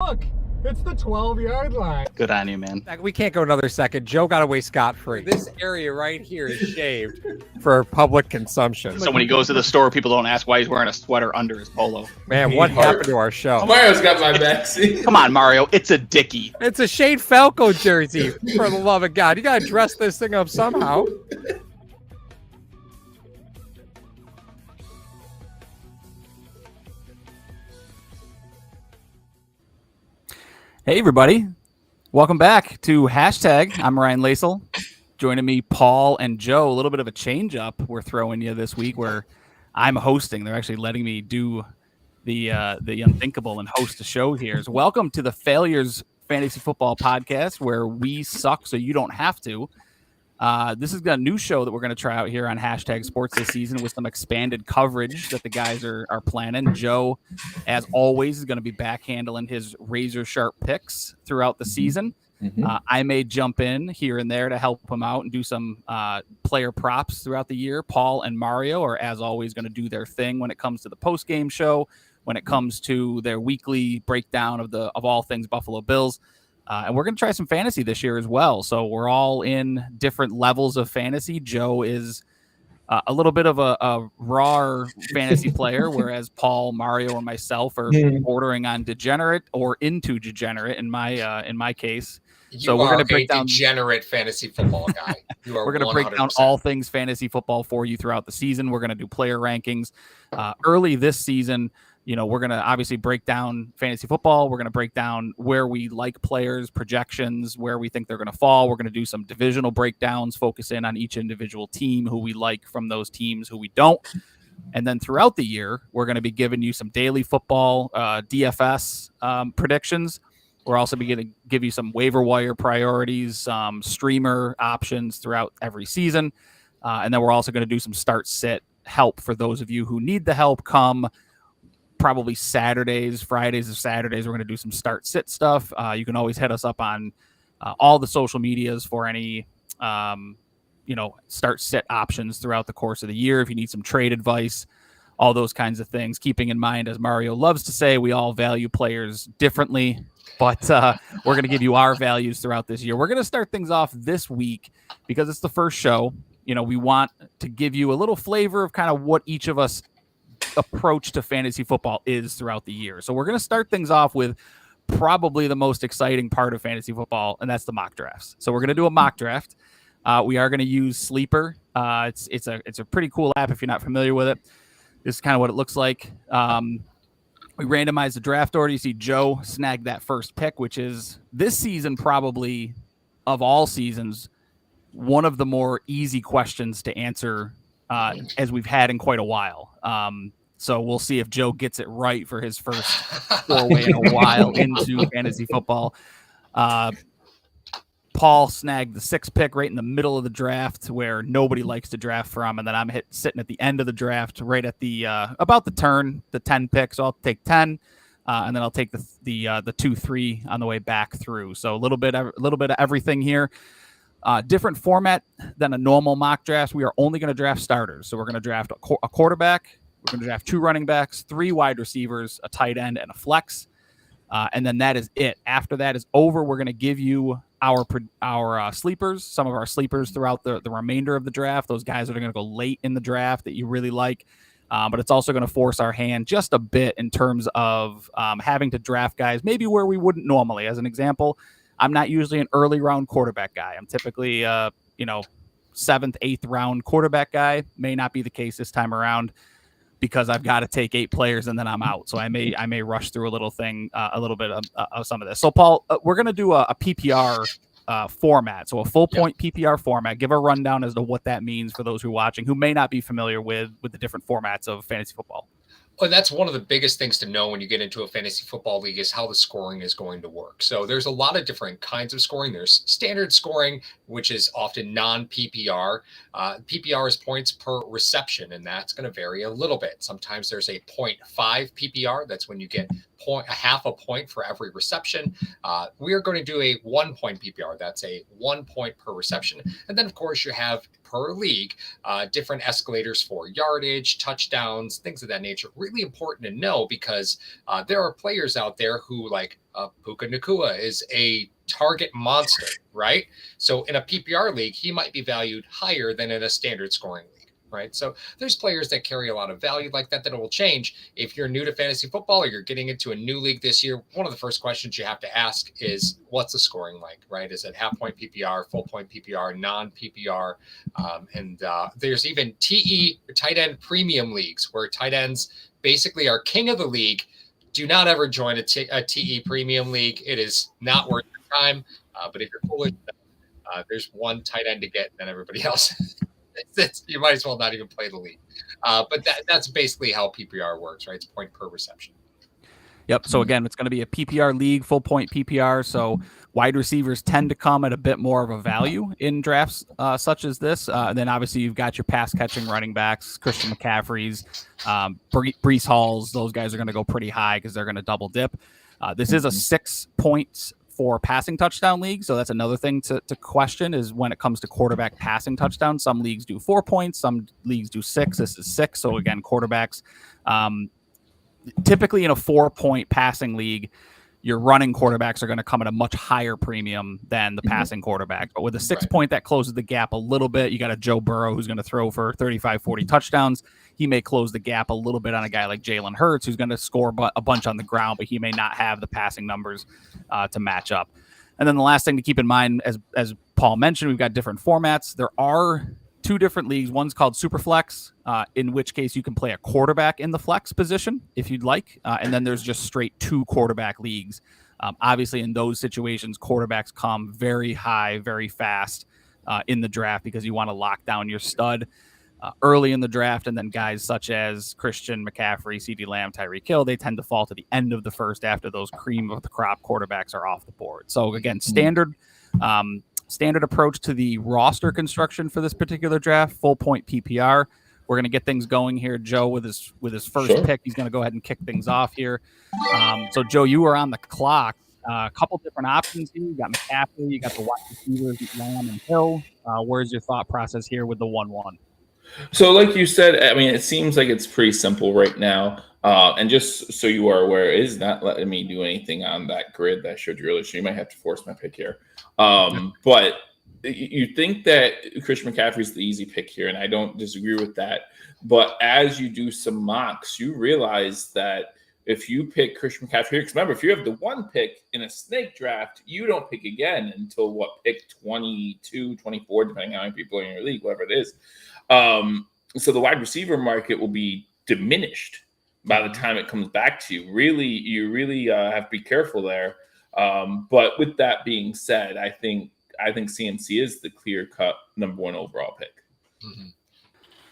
Look, it's the 12-yard line. Good on you, man. We can't go another second. Joe got away scot-free. This area right here is shaved for public consumption. So when he goes to the store, people don't ask why he's wearing a sweater under his polo. Man, what happened to our show? Mario's got my backseat. Come on, Mario. It's a dickie. It's a Shade Falco jersey, for the love of God. You got to dress this thing up somehow. Hey, everybody. Welcome back to Hashtag. I'm Ryan Lasel. Joining me, Paul and Joe. A little bit of a change-up we're throwing you this week where I'm hosting. They're actually letting me do the unthinkable and host a show here. So welcome to the Failures Fantasy Football Podcast, where we suck so you don't have to. This is a new show that we're going to try out here on Hashtag Sports this season with some expanded coverage that the guys are planning. Joe, as always, is going to be back handling his razor-sharp picks throughout the season. I may jump in here and there to help him out and do some player props throughout the year. Paul and Mario are, as always, going to do their thing when it comes to the post-game show, when it comes to their weekly breakdown of all things Buffalo Bills. And we're going to try some fantasy this year as well. So we're all in different levels of fantasy. Joe is a little bit of a raw fantasy player, whereas Paul, Mario, and myself are bordering on degenerate or into degenerate in my case. So we're going to break down degenerate fantasy football guy. We're going to break down all things fantasy football for you throughout the season. We're going to do player rankings early this season. You know, we're going to obviously break down fantasy football. We're going to break down where we like players, projections, where we think they're going to fall. We're going to do some divisional breakdowns, focus in on each individual team, who we like from those teams, who we don't. And then throughout the year, we're going to be giving you some daily football DFS predictions. We're also going to give you some waiver wire priorities, streamer options throughout every season. And then we're also going to do some start-sit help for those of you who need the help come probably Fridays or Saturdays. We're going to do some start-sit stuff. You can always hit us up on all the social medias for any, start-sit options throughout the course of the year. If you need some trade advice, all those kinds of things, keeping in mind, as Mario loves to say, we all value players differently, but we're going to give you our values throughout this year. We're going to start things off this week because it's the first show. You know, we want to give you a little flavor of kind of what each of us approach to fantasy football is throughout the year. So we're going to start things off with probably the most exciting part of fantasy football, and that's the mock drafts. So we're going to do a mock draft. We are going to use Sleeper. It's a pretty cool app if you're not familiar with it. This is kind of what it looks like. We randomized the draft order. You see Joe snagged that first pick, which is this season probably of all seasons one of the more easy questions to answer as we've had in quite a while. So we'll see if Joe gets it right for his first foray in a while into fantasy football. Paul snagged the 6th pick right in the middle of the draft where nobody likes to draft from. And then I'm sitting at the end of the draft right at the about the turn, the 10 pick. So I'll take 10 and then I'll take the 2-3 on the way back through. So a little bit of everything here. Different format than a normal mock draft. We are only going to draft starters. So we're going to draft a quarterback. We're going to draft 2 running backs, 3 wide receivers, a tight end, and a flex. And then that is it. After that is over, we're going to give you our sleepers, some of our sleepers throughout the remainder of the draft. Those guys that are going to go late in the draft that you really like. But it's also going to force our hand just a bit in terms of having to draft guys maybe where we wouldn't normally. As an example, I'm not usually an early round quarterback guy. I'm typically 7th, 8th round quarterback guy. May not be the case this time around because I've got to take 8 players and then I'm out. So I may rush through a little bit of some of this. So Paul, we're going to do a PPR format. So a full point PPR format. Give a rundown as to what that means for those who are watching who may not be familiar with the different formats of fantasy football. Well, that's one of the biggest things to know when you get into a fantasy football league is how the scoring is going to work. So there's a lot of different kinds of scoring. There's standard scoring, which is often non-PPR. PPR is points per reception, and that's going to vary a little bit. Sometimes there's a 0.5 PPR. That's when you get a half a point for every reception. We are going to do a 1 point PPR. That's a 1 point per reception. And then, of course, you have per league, different escalators for yardage, touchdowns, things of that nature. Really important to know because there are players out there who, like Puka Nacua is a target monster, right? So in a PPR league, he might be valued higher than in a standard scoring league. Right. So there's players that carry a lot of value like that will change. If you're new to fantasy football or you're getting into a new league this year, one of the first questions you have to ask is what's the scoring like, right? Is it half point PPR, full point PPR, non PPR? And there's even TE or tight end premium leagues where tight ends basically are king of the league. Do not ever join a TE premium league. It is not worth your time. But if you're foolish, there's one tight end to get and then everybody else. You might as well not even play the league. But that's basically how PPR works, right? It's point per reception. Yep. So again, it's going to be a PPR league, full point PPR. So wide receivers tend to come at a bit more of a value in drafts such as this. And then obviously you've got your pass catching running backs, Christian McCaffrey's, Breece Hall's. Those guys are going to go pretty high because they're going to double dip. This is a 6 points for passing touchdown league. So that's another thing to question is when it comes to quarterback passing touchdown. Some leagues do 4 points. Some leagues do 6. This is 6. So again, quarterbacks, typically in a 4-point passing league, your running quarterbacks are going to come at a much higher premium than the passing quarterback. But with a 6 point, that closes the gap a little bit. You got a Joe Burrow who's going to throw for 35, 40 touchdowns. He may close the gap a little bit on a guy like Jalen Hurts, who's going to score a bunch on the ground, but he may not have the passing numbers to match up. And then the last thing to keep in mind, as Paul mentioned, we've got different formats. There are 2 different leagues. One's called Superflex, in which case you can play a quarterback in the flex position if you'd like. And then there's just straight 2 quarterback leagues. Obviously, in those situations, quarterbacks come very high, very fast in the draft because you want to lock down your stud early in the draft. And then guys such as Christian McCaffrey, CeeDee Lamb, Tyreek Hill, they tend to fall to the end of the first after those cream of the crop quarterbacks are off the board. So again, standard approach to the roster construction for this particular draft, full point PPR. We're going to get things going here. Joe with his first pick, he's going to go ahead and kick things off here. So Joe, you are on the clock. A couple different options here. You got McCaffrey, you got the wide receivers, Lamb and Hill. Where's your thought process here with the 1-1? So like you said, I mean, it seems like it's pretty simple right now. And just so you are aware, it is not letting me do anything on that grid that I showed you earlier. So you might have to force my pick here. But you think that Christian McCaffrey is the easy pick here, and I don't disagree with that. But as you do some mocks, you realize that if you pick Christian McCaffrey here, because remember, if you have the 1 pick in a snake draft, you don't pick again until pick 22, 24, depending on how many people are in your league, whatever it is. So the wide receiver market will be diminished by the time it comes back to you. You really have to be careful there. But with that being said, I think CMC is the clear-cut number 1 overall pick. Mm-hmm.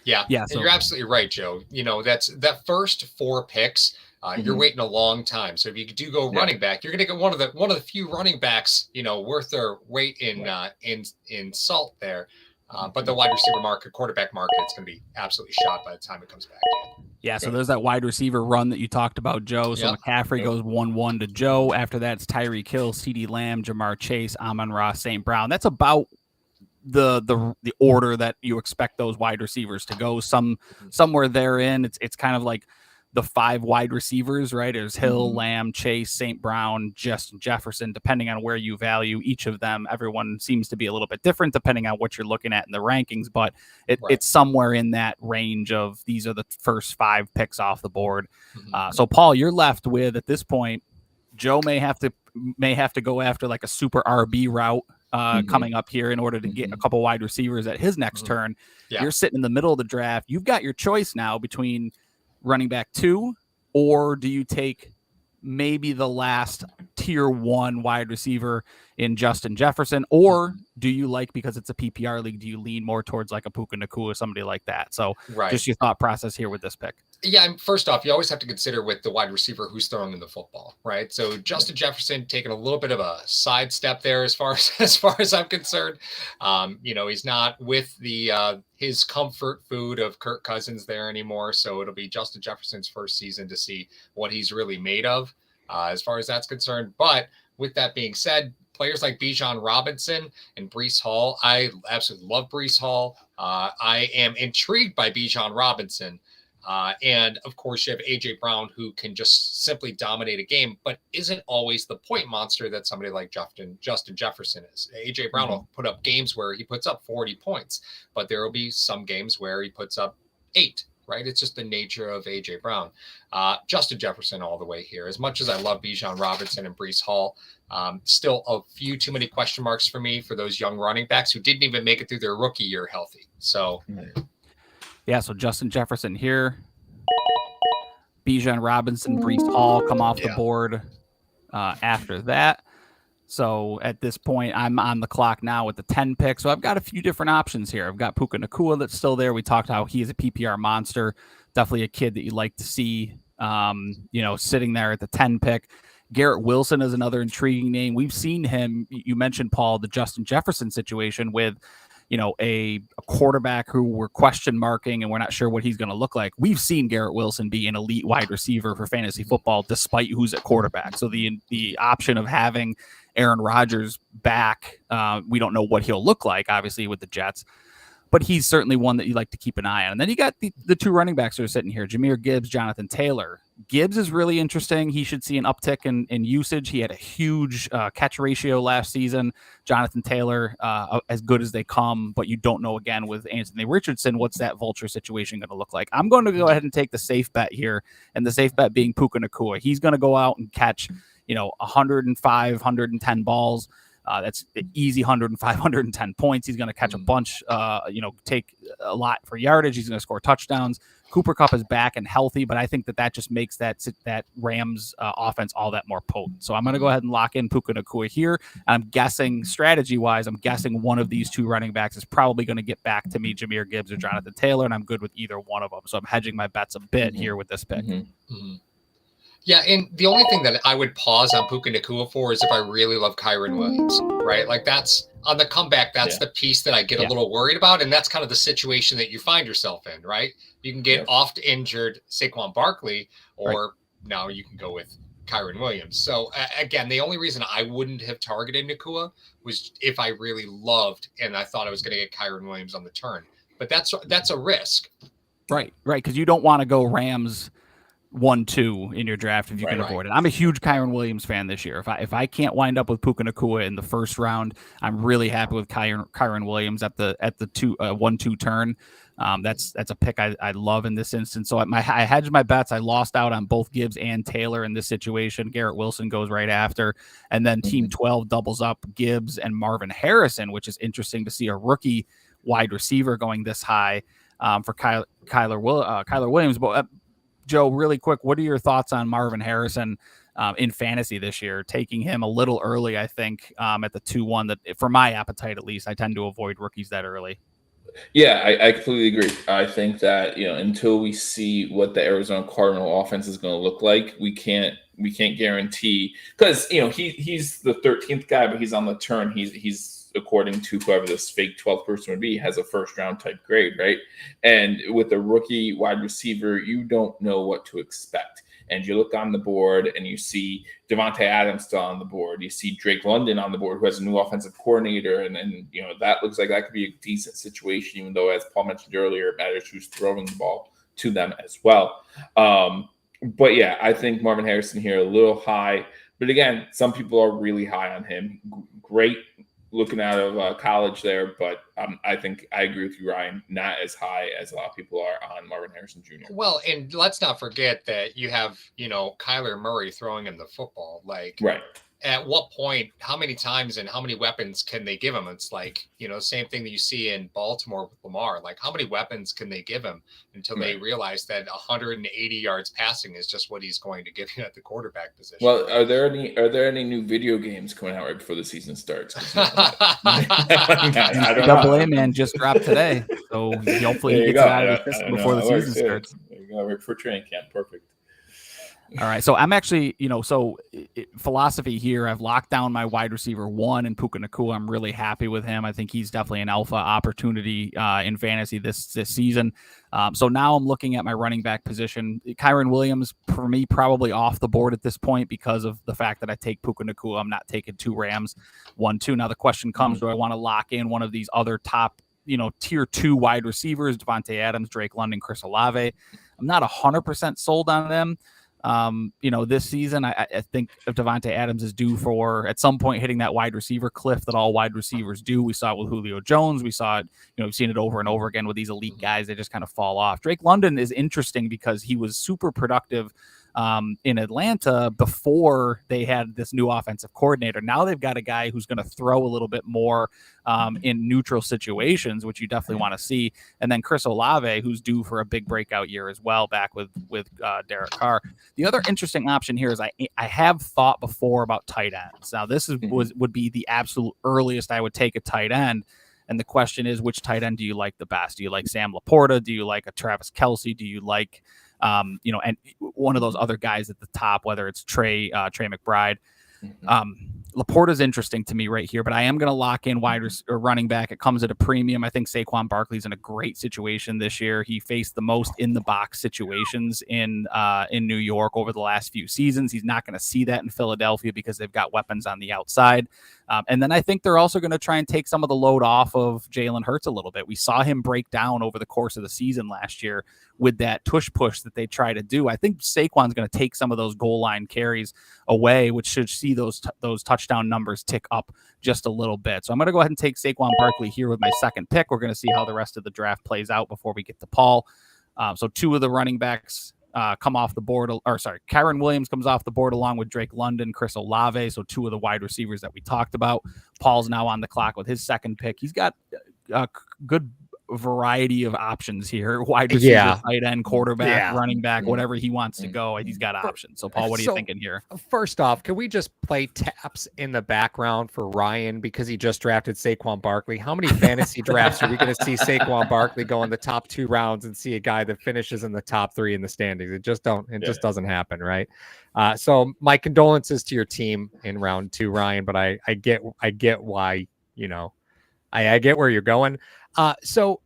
Yeah. So you're absolutely right, Joe. You know, that first 4 picks. You're waiting a long time. So if you do go running back, you're going to get one of the few running backs, worth their weight in salt there. But the wide receiver market, quarterback market, it's going to be absolutely shot by the time it comes back. Yeah, so there's that wide receiver run that you talked about, Joe. So McCaffrey goes 1-1 to Joe. After that, it's Tyreek Hill, CeeDee Lamb, Jamar Chase, Amon-Ra, St. Brown. That's about the order that you expect those wide receivers to go. Somewhere therein, it's kind of like the 5 wide receivers, right? There's Hill, Lamb, Chase, St. Brown, Justin Jefferson, depending on where you value each of them. Everyone seems to be a little bit different depending on what you're looking at in the rankings, but it's somewhere in that range of these are the first 5 picks off the board. So Paul, you're left with, at this point, Joe may have to go after like a super RB route coming up here in order to get a couple wide receivers at his next turn. You're sitting in the middle of the draft. You've got your choice now between running back 2, or do you take maybe the last tier 1 wide receiver in Justin Jefferson, or do you because it's a PPR league, do you lean more towards like a Puka Nacua, somebody like that? So just your thought process here with this pick. Yeah, and first off, you always have to consider with the wide receiver who's throwing in the football, right? So Justin Jefferson taking a little bit of a sidestep there as far as I'm concerned. He's not with the his comfort food of Kirk Cousins there anymore. So it'll be Justin Jefferson's first season to see what he's really made of as far as that's concerned. But with that being said, players like Bijan Robinson and Breece Hall. I absolutely love Breece Hall. I am intrigued by Bijan Robinson. And of course, you have AJ Brown, who can just simply dominate a game, but isn't always the point monster that somebody like Justin Jefferson is. AJ Brown will put up games where he puts up 40 points, but there will be some games where he puts up 8. Right? It's just the nature of AJ Brown. Justin Jefferson all the way here. As much as I love Bijan Robinson and Breece Hall, still a few too many question marks for me for those young running backs who didn't even make it through their rookie year healthy. So, yeah. So Justin Jefferson here, Bijan Robinson, Breece Hall come off the board after that. So at this point, I'm on the clock now with the 10 pick. So I've got a few different options here. I've got Puka Nacua that's still there. We talked how he is a PPR monster. Definitely a kid that you'd like to see, sitting there at the 10 pick. Garrett Wilson is another intriguing name. We've seen him. You mentioned, Paul, the Justin Jefferson situation with, a quarterback who we're question marking and we're not sure what he's going to look like. We've seen Garrett Wilson be an elite wide receiver for fantasy football, despite who's at quarterback. So the option of having Aaron Rodgers back, we don't know what he'll look like, obviously, with the Jets, but he's certainly one that you like to keep an eye on. And then you got the two running backs that are sitting here, Jahmyr Gibbs, Jonathan Taylor. Gibbs is really interesting. He should see an uptick in usage. He had a huge catch ratio last season. Jonathan Taylor, as good as they come, but you don't know, again, with Anthony Richardson, what's that vulture situation going to look like? I'm going to go ahead and take the safe bet here, and the safe bet being Puka Nacua. He's going to go out and catch 105, 110 balls. That's easy 105, 110 points. He's going to catch a bunch, take a lot for yardage. He's going to score touchdowns. Cooper Kupp is back and healthy, but I think that just makes that Rams offense all that more potent. So I'm going to go ahead and lock in Puka Nacua here. I'm guessing strategy-wise, one of these two running backs is probably going to get back to me, Jahmyr Gibbs or Jonathan Taylor, and I'm good with either one of them. So I'm hedging my bets a bit here with this pick. Yeah, and the only thing that I would pause on Puka Nacua for is if I really love Kyren Williams, right? Like that's on the comeback, that's the piece that I get a little worried about, and that's kind of the situation that you find yourself in, right? You can get oft injured Saquon Barkley, or now you can go with Kyren Williams. So again, the only reason I wouldn't have targeted Nacua was if I really loved and I thought I was going to get Kyren Williams on the turn. But that's a risk. Right, because you don't want to go Rams 1-2 in your draft if you can avoid it. I'm a huge Kyren Williams fan this year. If I can't wind up with Puka Nacua in the first round, I'm really happy with Kyren Williams at the 1-2 turn. That's a pick I love in this instance. So I hedged my bets. I lost out on both Gibbs and Taylor in this situation. Garrett Wilson goes right after, and then Team 12 doubles up Gibbs and Marvin Harrison, which is interesting to see a rookie wide receiver going this high for Kyler Williams. But Joe, really quick, what are your thoughts on Marvin Harrison in fantasy this year? Taking him a little early, I think, at the 2-1. That, for my appetite at least, I tend to avoid rookies that early. Yeah, I completely agree. I think that until we see what the Arizona Cardinal offense is going to look like, we can't guarantee, because he's the 13th guy, but he's on the turn. He's according to whoever this fake 12th person would be, has a first round type grade, right? And with a rookie wide receiver, you don't know what to expect. And you look on the board and you see Devontae Adams still on the board. You see Drake London on the board, who has a new offensive coordinator. And that looks like that could be a decent situation, even though, as Paul mentioned earlier, it matters who's throwing the ball to them as well. But yeah, I think Marvin Harrison here, a little high. But again, some people are really high on him. Great looking out of college there, but I think I agree with you, Ryan, not as high as a lot of people are on Marvin Harrison Jr. Well, and let's not forget that you have, Kyler Murray throwing him the football. Like, right. At what point, how many times and how many weapons can they give him? It's like, same thing that you see in Baltimore with Lamar. Like, how many weapons can they give him until they realize that 180 yards passing is just what he's going to give you at the quarterback position? Well, are there any new video games coming out right before the season starts? NCAA man just dropped today, so hopefully he gets it out of his system before the season starts. There you go, right for training camp. Perfect. All right. So I'm actually, philosophy here. I've locked down my wide receiver 1 in Puka Nacua. I'm really happy with him. I think he's definitely an alpha opportunity in fantasy this season. So now I'm looking at my running back position. Kyron Williams, for me, probably off the board at this point because of the fact that I take Puka Nacua. I'm not taking 2 Rams, 1-2. Now the question comes, do I want to lock in one of these other top, tier 2 wide receivers, Devontae Adams, Drake London, Chris Olave? I'm not 100% sold on them. This season, I think Devontae Adams is due for at some point hitting that wide receiver cliff that all wide receivers do. We saw it with Julio Jones. We saw it, we've seen it over and over again with these elite guys. They just kind of fall off. Drake London is interesting because he was super productive in Atlanta before they had this new offensive coordinator. Now they've got a guy who's going to throw a little bit more in neutral situations, which you definitely want to see. And then Chris Olave, who's due for a big breakout year as well, back with Derek Carr. The other interesting option here is I have thought before about tight ends. Now this would be the absolute earliest I would take a tight end. And the question is, which tight end do you like the best? Do you like Sam Laporta? Do you like a Travis Kelce? Do you like and one of those other guys at the top, whether it's Trey McBride? Laporta's interesting to me right here, but I am going to lock in running back. It comes at a premium. I think Saquon Barkley's in a great situation this year. He faced the most in the box situations in New York over the last few seasons. He's not going to see that in Philadelphia because they've got weapons on the outside. And then I think they're also going to try and take some of the load off of Jalen Hurts a little bit. We saw him break down over the course of the season last year with that tush push that they try to do. I think Saquon's going to take some of those goal line carries away, which should see those touchdown numbers tick up just a little bit. So I'm going to go ahead and take Saquon Barkley here with my second pick. We're going to see how the rest of the draft plays out before we get to Paul. So 2 of the running backs come off the board, Kyron Williams comes off the board along with Drake London, Chris Olave. So 2 of the wide receivers that we talked about. Paul's now on the clock with his second pick. He's got a good variety of options here: wide receiver, tight end, quarterback, running back, whatever he wants to go. He's got options. So Paul, what are you thinking here? First off, can we just play taps in the background for Ryan because he just drafted Saquon Barkley? How many fantasy drafts are we going to see Saquon Barkley go in the top 2 rounds and see a guy that finishes in the top 3 in the standings? It just doesn't happen, right? So my condolences to your team in round 2, Ryan, but I get why, I get where you're going. So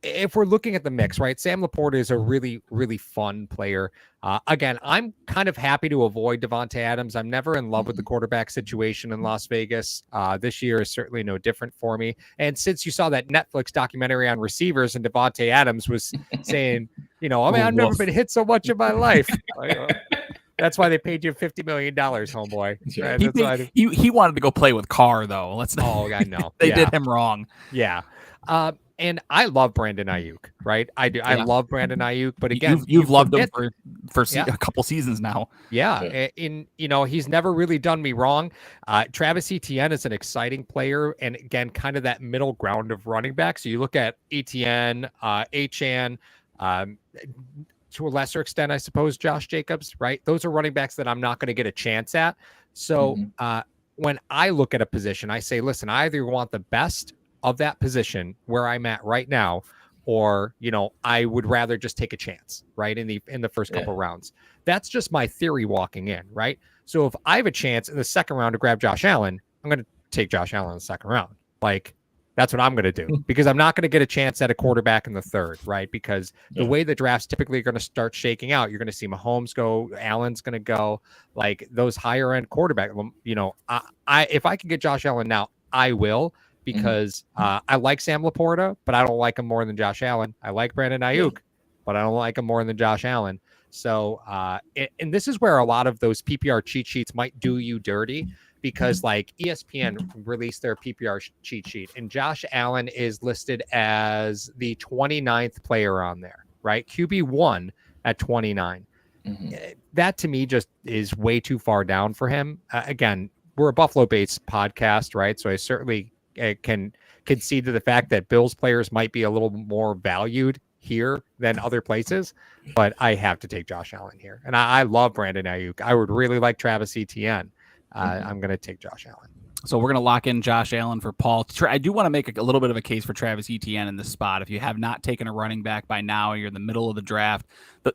if we're looking at the mix, right, Sam Laporta is a really, really fun player. Again, I'm kind of happy to avoid Devontae Adams. I'm never in love with the quarterback situation in Las Vegas. This year is certainly no different for me. And since you saw that Netflix documentary on receivers and Devontae Adams was saying, I've never been hit so much in my life. That's why they paid you $50 million, homeboy. Right? He wanted to go play with Carr, though. I know. They did him wrong. Yeah. And I love Brandon Ayuk, right? I do. I love Brandon Ayuk, but again, you've loved him for a couple seasons now. Yeah. He's never really done me wrong. Travis Etienne is an exciting player. And again, kind of that middle ground of running back. So you look at Etienne, Achane, to a lesser extent, I suppose, Josh Jacobs, right? Those are running backs that I'm not going to get a chance at. So when I look at a position, I say, listen, I either want the best of that position where I'm at right now, or, I would rather just take a chance, right? In the first couple rounds. That's just my theory walking in, right? So if I have a chance in the second round to grab Josh Allen, I'm going to take Josh Allen in the second round. That's what I'm going to do, because I'm not going to get a chance at a quarterback in the third, right? Because the way the draft's typically going to start shaking out, you're going to see Mahomes go, Allen's going to go, those higher end quarterback. If I can get Josh Allen now, I will, because I like Sam Laporta, but I don't like him more than Josh Allen. I like Brandon Ayuk, but I don't like him more than Josh Allen. So, and this is where a lot of those PPR cheat sheets might do you dirty, because ESPN released their PPR cheat sheet and Josh Allen is listed as the 29th player on there, right? QB1 at 29. That to me just is way too far down for him. Again, we're a Buffalo-based podcast, right? So I certainly can concede to the fact that Bills players might be a little more valued here than other places, but I have to take Josh Allen here. And I love Brandon Ayuk. I would really like Travis Etienne. I'm going to take Josh Allen. So we're going to lock in Josh Allen for Paul. I do want to make a little bit of a case for Travis Etienne in this spot. If you have not taken a running back by now, you're in the middle of the draft,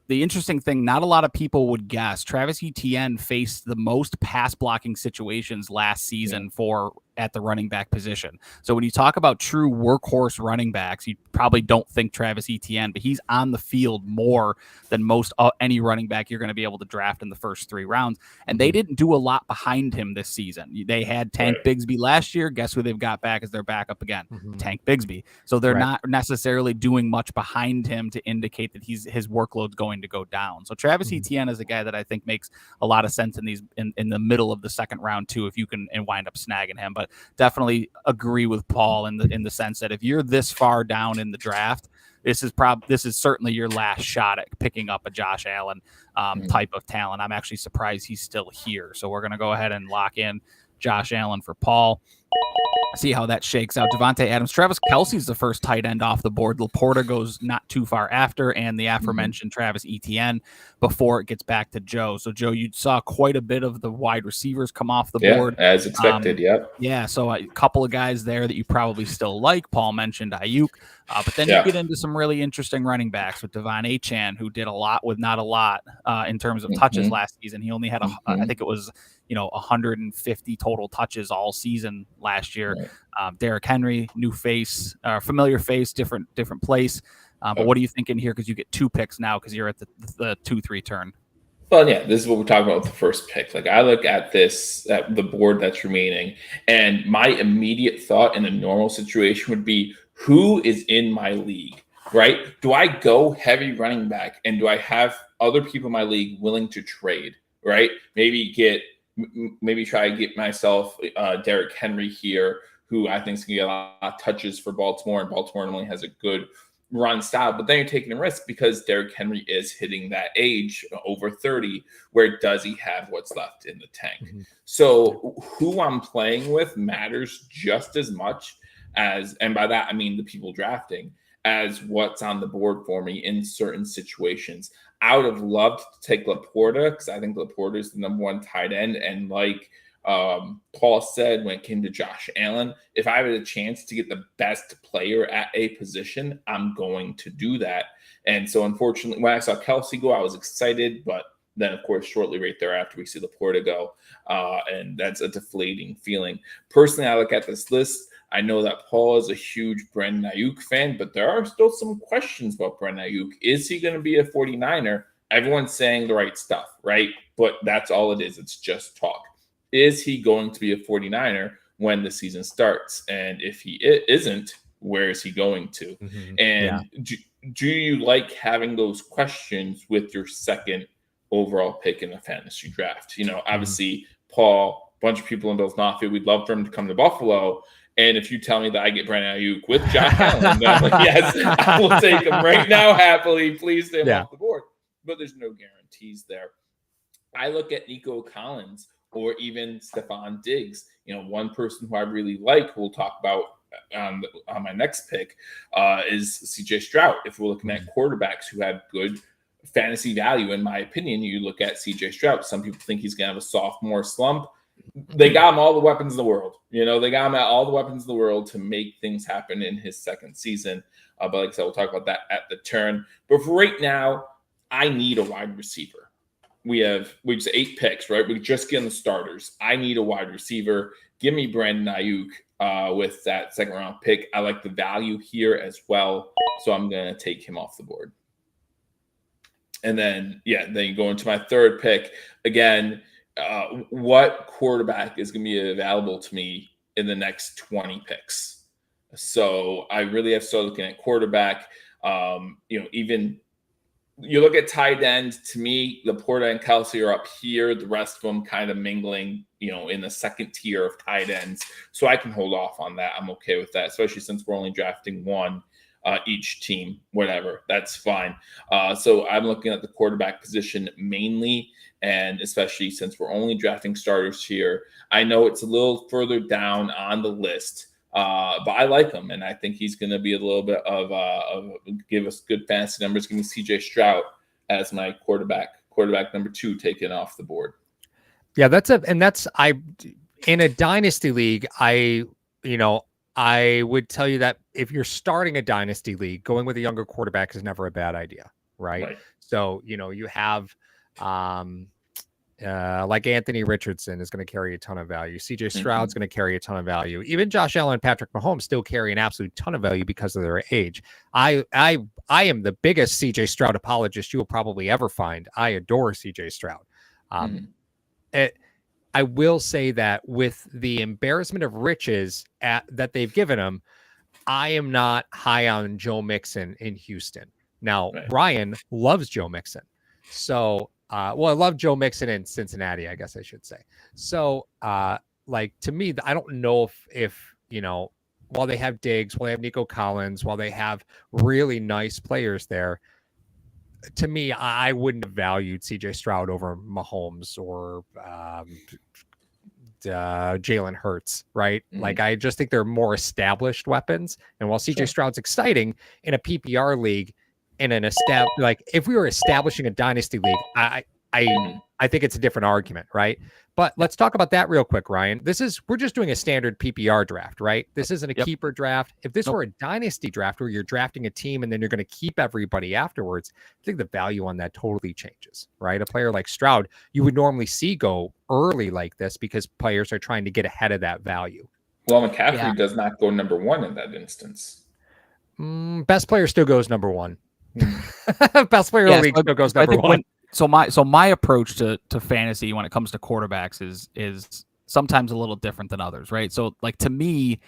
The interesting thing, not a lot of people would guess, Travis Etienne faced the most pass blocking situations last season for at the running back position. So when you talk about true workhorse running backs, you probably don't think Travis Etienne, but he's on the field more than most any running back you're going to be able to draft in the first 3 rounds. And they didn't do a lot behind him this season. They had Tank Bigsby last year. Guess who they've got back as their backup again? Tank Bigsby. So they're not necessarily doing much behind him to indicate that his workload's going to go down. So Travis Etienne is a guy that I think makes a lot of sense in these in the middle of the second round too, if you can and wind up snagging him. But definitely agree with Paul in the sense that if you're this far down in the draft, this is certainly your last shot at picking up a Josh Allen type of talent. I'm actually surprised he's still here. So we're going to go ahead and lock in Josh Allen for Paul. See how that shakes out. Devontae Adams, Travis Kelce's the first tight end off the board. Laporta goes not too far after, and the aforementioned Travis Etienne before it gets back to Joe. So, Joe, you saw quite a bit of the wide receivers come off the board. As expected, Yeah, so a couple of guys there that you probably still like. Paul mentioned Ayuk, but then you get into some really interesting running backs with Devon Achane, who did a lot with not a lot in terms of touches last season. He only had, I think it was, 150 total touches all season last year. Derrick Henry, new face, familiar face, different place. But what are you thinking here? Because you get 2 picks now because you're at the 2-3 turn. Well, yeah, this is what we're talking about with the first pick. Like, I look at the board that's remaining, and my immediate thought in a normal situation would be, who is in my league, right? Do I go heavy running back, and do I have other people in my league willing to trade, right? Maybe try to get myself Derrick Henry here, who I think is going to get a lot of touches for Baltimore, and Baltimore normally has a good run style, but then you're taking a risk because Derrick Henry is hitting that age over 30. Where does he have what's left in the tank? So who I'm playing with matters just as much as, and by that I mean the people drafting, as what's on the board for me in certain situations. I would have loved to take Laporta because I think Laporta is the number 1 tight end, and like Paul said, when it came to Josh Allen, if I had a chance to get the best player at a position, I'm going to do that. And so unfortunately, when I saw Kelce go, I was excited, but then of course, shortly right thereafter, we see Laporta go, and that's a deflating feeling. Personally, I look at this list. I know that Paul is a huge Brandon Ayuk fan, but there are still some questions about Brandon Ayuk. Is he going to be a 49er? Everyone's saying the right stuff, right? But that's all it is. It's just talk. Is he going to be a 49er when the season starts? And if he isn't, where is he going to? And do you like having those questions with your second overall pick in the fantasy draft? Obviously, Paul, a bunch of people in Bills Mafia, we'd love for him to come to Buffalo. And if you tell me that I get Brandon Ayuk with Josh Allen, then I'm like, yes, I will take him right now happily. Please stay off the board. But there's no guarantees there. I look at Nico Collins or even Stephon Diggs. One person who I really like, who we'll talk about on my next pick, is CJ Stroud. If we're looking at quarterbacks who have good fantasy value, in my opinion, you look at CJ Stroud. Some people think he's going to have a sophomore slump. They got him all the weapons in the world. They got him all the weapons in the world to make things happen in his second season. But like I said, we'll talk about that at the turn. But for right now, I need a wide receiver. We just 8 picks, right? We're just getting the starters. I need a wide receiver. Give me Brandon Ayuk with that second round pick. I like the value here as well. So I'm going to take him off the board. And then you go into my third pick. Again, what quarterback is going to be available to me in the next 20 picks? So I really have started looking at quarterback. Even you look at tight end, to me, Laporta and Kelce are up here. The rest of them kind of mingling, in the second tier of tight ends. So I can hold off on that. I'm okay with that, especially since we're only drafting 1 each team, whatever. That's fine. So I'm looking at the quarterback position mainly, and especially since we're only drafting starters here. I know it's a little further down on the list, but I like him, and I think he's going to be a little bit of give us good fantasy numbers. Give me CJ Stroud as my quarterback number 2 taken off the board. Yeah, in a dynasty league, I would tell you that if you're starting a dynasty league, going with a younger quarterback is never a bad idea, right? So, you have like Anthony Richardson is going to carry a ton of value. CJ Stroud's going to carry a ton of value. Even Josh Allen and Patrick Mahomes still carry an absolute ton of value because of their age. I am the biggest CJ Stroud apologist you will probably ever find. I adore CJ Stroud. I will say that with the embarrassment of riches that they've given him, I am not high on Joe Mixon in Houston. Now, Brian loves Joe Mixon. So, I love Joe Mixon in Cincinnati, I guess I should say. So, to me, I don't know if while they have Diggs, while they have Nico Collins, while they have really nice players there, to me, I wouldn't have valued CJ Stroud over Mahomes or Jalen Hurts, right? Like, I just think they're more established weapons. And while CJ Stroud's exciting in a PPR league, in an if we were establishing a dynasty league, I think it's a different argument, right? But let's talk about that real quick, Ryan. We're just doing a standard PPR draft, right? This isn't a keeper draft. If this were a dynasty draft where you're drafting a team and then you're going to keep everybody afterwards, I think the value on that totally changes, right? A player like Stroud, you would normally see go early like this because players are trying to get ahead of that value. Well, McCaffrey does not go number one in that instance. Best player still goes number one. Best player in the league still goes number one. So my approach to fantasy when it comes to quarterbacks is sometimes a little different than others, right? So like to me,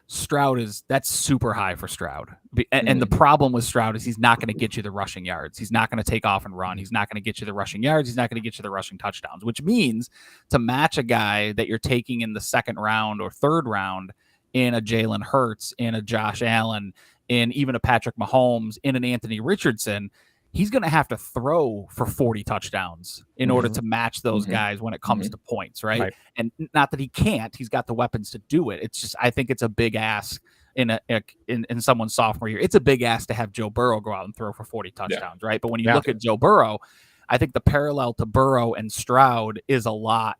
that's super high for Stroud. And the problem with Stroud is he's not going to get you the rushing yards. He's not going to take off and run. He's not going to get you the rushing yards. He's not going to get you the rushing touchdowns, which means to match a guy that you're taking in the second round or third round in a Jalen Hurts, in a Josh Allen, in even a Patrick Mahomes, in an Anthony Richardson, he's going to have to throw for 40 touchdowns in order to match those guys when it comes to points, right? And not that he can't, he's got the weapons to do it. It's just, I think it's a big ask in someone's sophomore year. It's a big ask to have Joe Burrow go out and throw for 40 touchdowns, right? But when you look at Joe Burrow, I think the parallel to Burrow and Stroud is a lot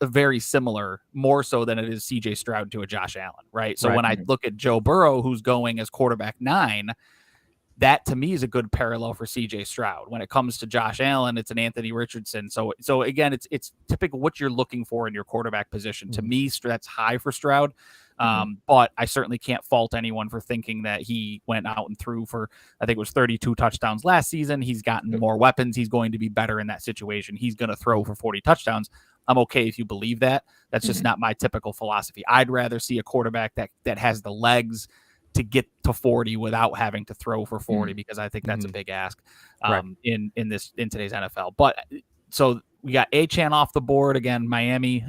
very similar, more so than it is CJ Stroud to a Josh Allen, right? So when I look at Joe Burrow, who's going as quarterback 9, that to me is a good parallel for CJ Stroud. When it comes to Josh Allen, it's an Anthony Richardson. So again, it's typical what you're looking for in your quarterback position. To me, that's high for Stroud. But I certainly can't fault anyone for thinking that he went out and threw for, I think it was 32 touchdowns last season. He's gotten more weapons. He's going to be better in that situation. He's going to throw for 40 touchdowns. I'm okay if you believe that. That's just not my typical philosophy. I'd rather see a quarterback that has the legs to get to 40 without having to throw for 40, because I think that's a big ask in today's NFL. But so we got Achane off the board again. Miami,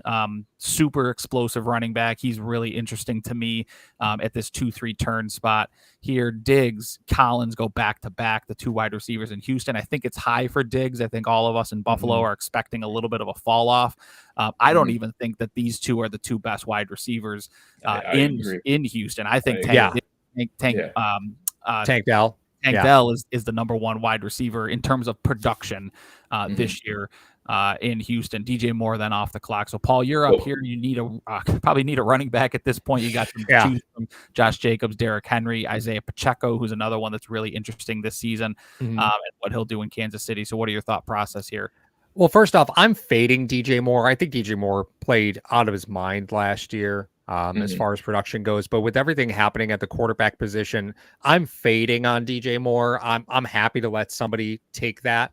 super explosive running back. He's really interesting to me at this 2-3 turn spot here. Diggs, Collins go back to back, the 2 wide receivers in Houston. I think it's high for Diggs. I think all of us in Buffalo are expecting a little bit of a fall off. I don't even think that these 2 are the 2 best wide receivers in Houston. I think Tank Dell. Tank Dell is the number 1 wide receiver in terms of production this year in Houston. DJ Moore then off the clock. So Paul, you're up here. You need probably need a running back at this point. You got some choose from Josh Jacobs, Derrick Henry, Isaiah Pacheco, who's another one that's really interesting this season, and what he'll do in Kansas City. So what are your thought process here? Well, first off, I'm fading DJ Moore. I think DJ Moore played out of his mind last year. As far as production goes, but with everything happening at the quarterback position, I'm fading on DJ Moore. I'm happy to let somebody take that,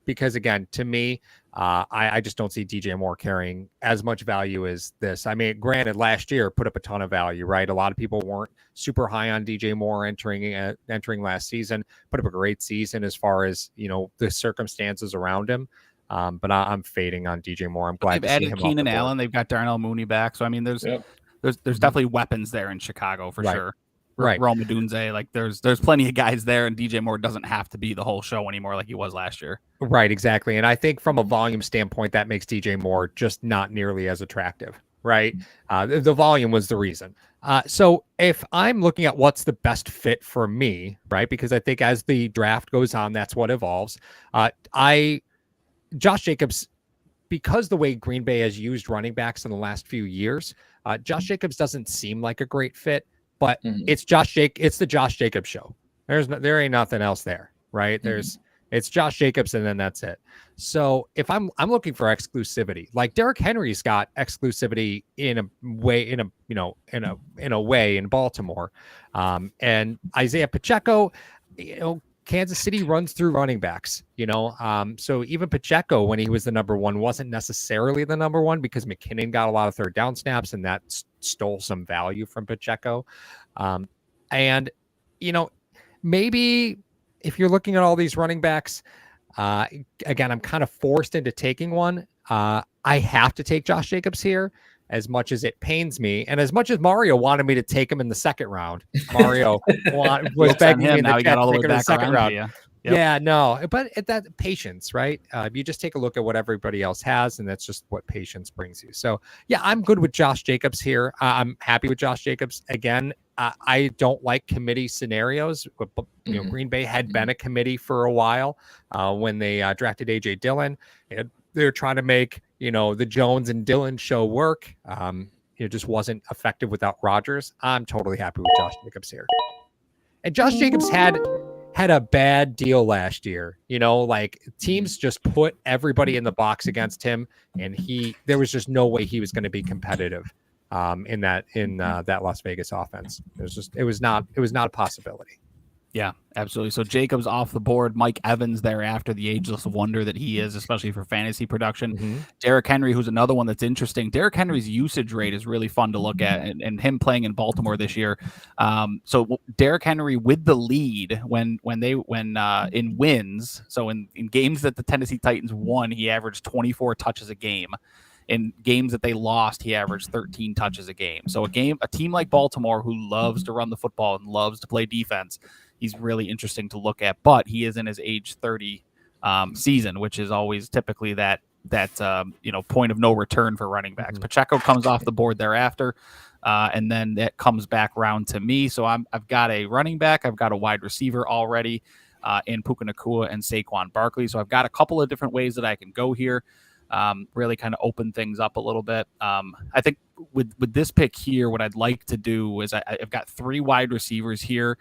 because again, to me, I just don't see DJ Moore carrying as much value as this. I mean, granted, last year put up a ton of value, right? A lot of people weren't super high on DJ Moore entering last season, put up a great season as far as, the circumstances around him. But I'm fading on DJ Moore. I'm glad they've added Keenan Allen. They've got Darnell Mooney back. So I mean, there's definitely weapons there in Chicago for sure. Right, Rome Odunze. Like there's plenty of guys there, and DJ Moore doesn't have to be the whole show anymore like he was last year. Right, exactly. And I think from a volume standpoint, that makes DJ Moore just not nearly as attractive. Right, the volume was the reason. So if I'm looking at what's the best fit for me, right, because I think as the draft goes on, that's what evolves. Josh Jacobs, because the way Green Bay has used running backs in the last few years, Josh Jacobs doesn't seem like a great fit, but it's the Josh Jacobs show. There ain't nothing else there. right? It's Josh Jacobs, and then that's it. So if I'm looking for exclusivity, like Derrick Henry's got exclusivity in a way, in a way in Baltimore, and Isaiah Pacheco, Kansas City runs through running backs, so even Pacheco, when he was the number one, wasn't necessarily the number one because McKinnon got a lot of third down snaps, and that stole some value from Pacheco. And maybe if you're looking at all these running backs, again, I'm kind of forced into taking one. I have to take Josh Jacobs here, as much as it pains me, and as much as Mario wanted me to take him in the second round. Mario was begging me in the chat to take him in the second round. Yep. Yeah, no, but that patience, right? You just take a look at what everybody else has, and that's just what patience brings you. So, yeah, I'm good with Josh Jacobs here. I'm happy with Josh Jacobs. Again, I don't like committee scenarios. Green Bay had been a committee for a while when they drafted A.J. Dillon. They're trying to make, the Jones and Dillon show work. It just wasn't effective without Rodgers. I'm totally happy with Josh Jacobs here. And Josh Jacobs had a bad deal last year. Like teams just put everybody in the box against him, and there was just no way he was going to be competitive in that Las Vegas offense. It was not a possibility. Yeah, absolutely. So Jacobs off the board, Mike Evans thereafter, the ageless wonder that he is, especially for fantasy production. Mm-hmm. Derrick Henry, who's another one that's interesting. Derrick Henry's usage rate is really fun to look at, and him playing in Baltimore this year. So Derrick Henry with the lead when in wins. So in games that the Tennessee Titans won, he averaged 24 touches a game. In games that they lost, he averaged 13 touches a game. So a team like Baltimore, who loves to run the football and loves to play defense, he's really interesting to look at. But he is in his age 30 season, which is always typically that point of no return for running backs. Mm-hmm. Pacheco comes off the board thereafter, and then that comes back round to me. So I've got a running back, I've got a wide receiver already in Puka Nacua and Saquon Barkley. So I've got a couple of different ways that I can go here. Really kind of open things up a little bit. I think with this pick here, what I'd like to do is I've got 3 wide receivers here.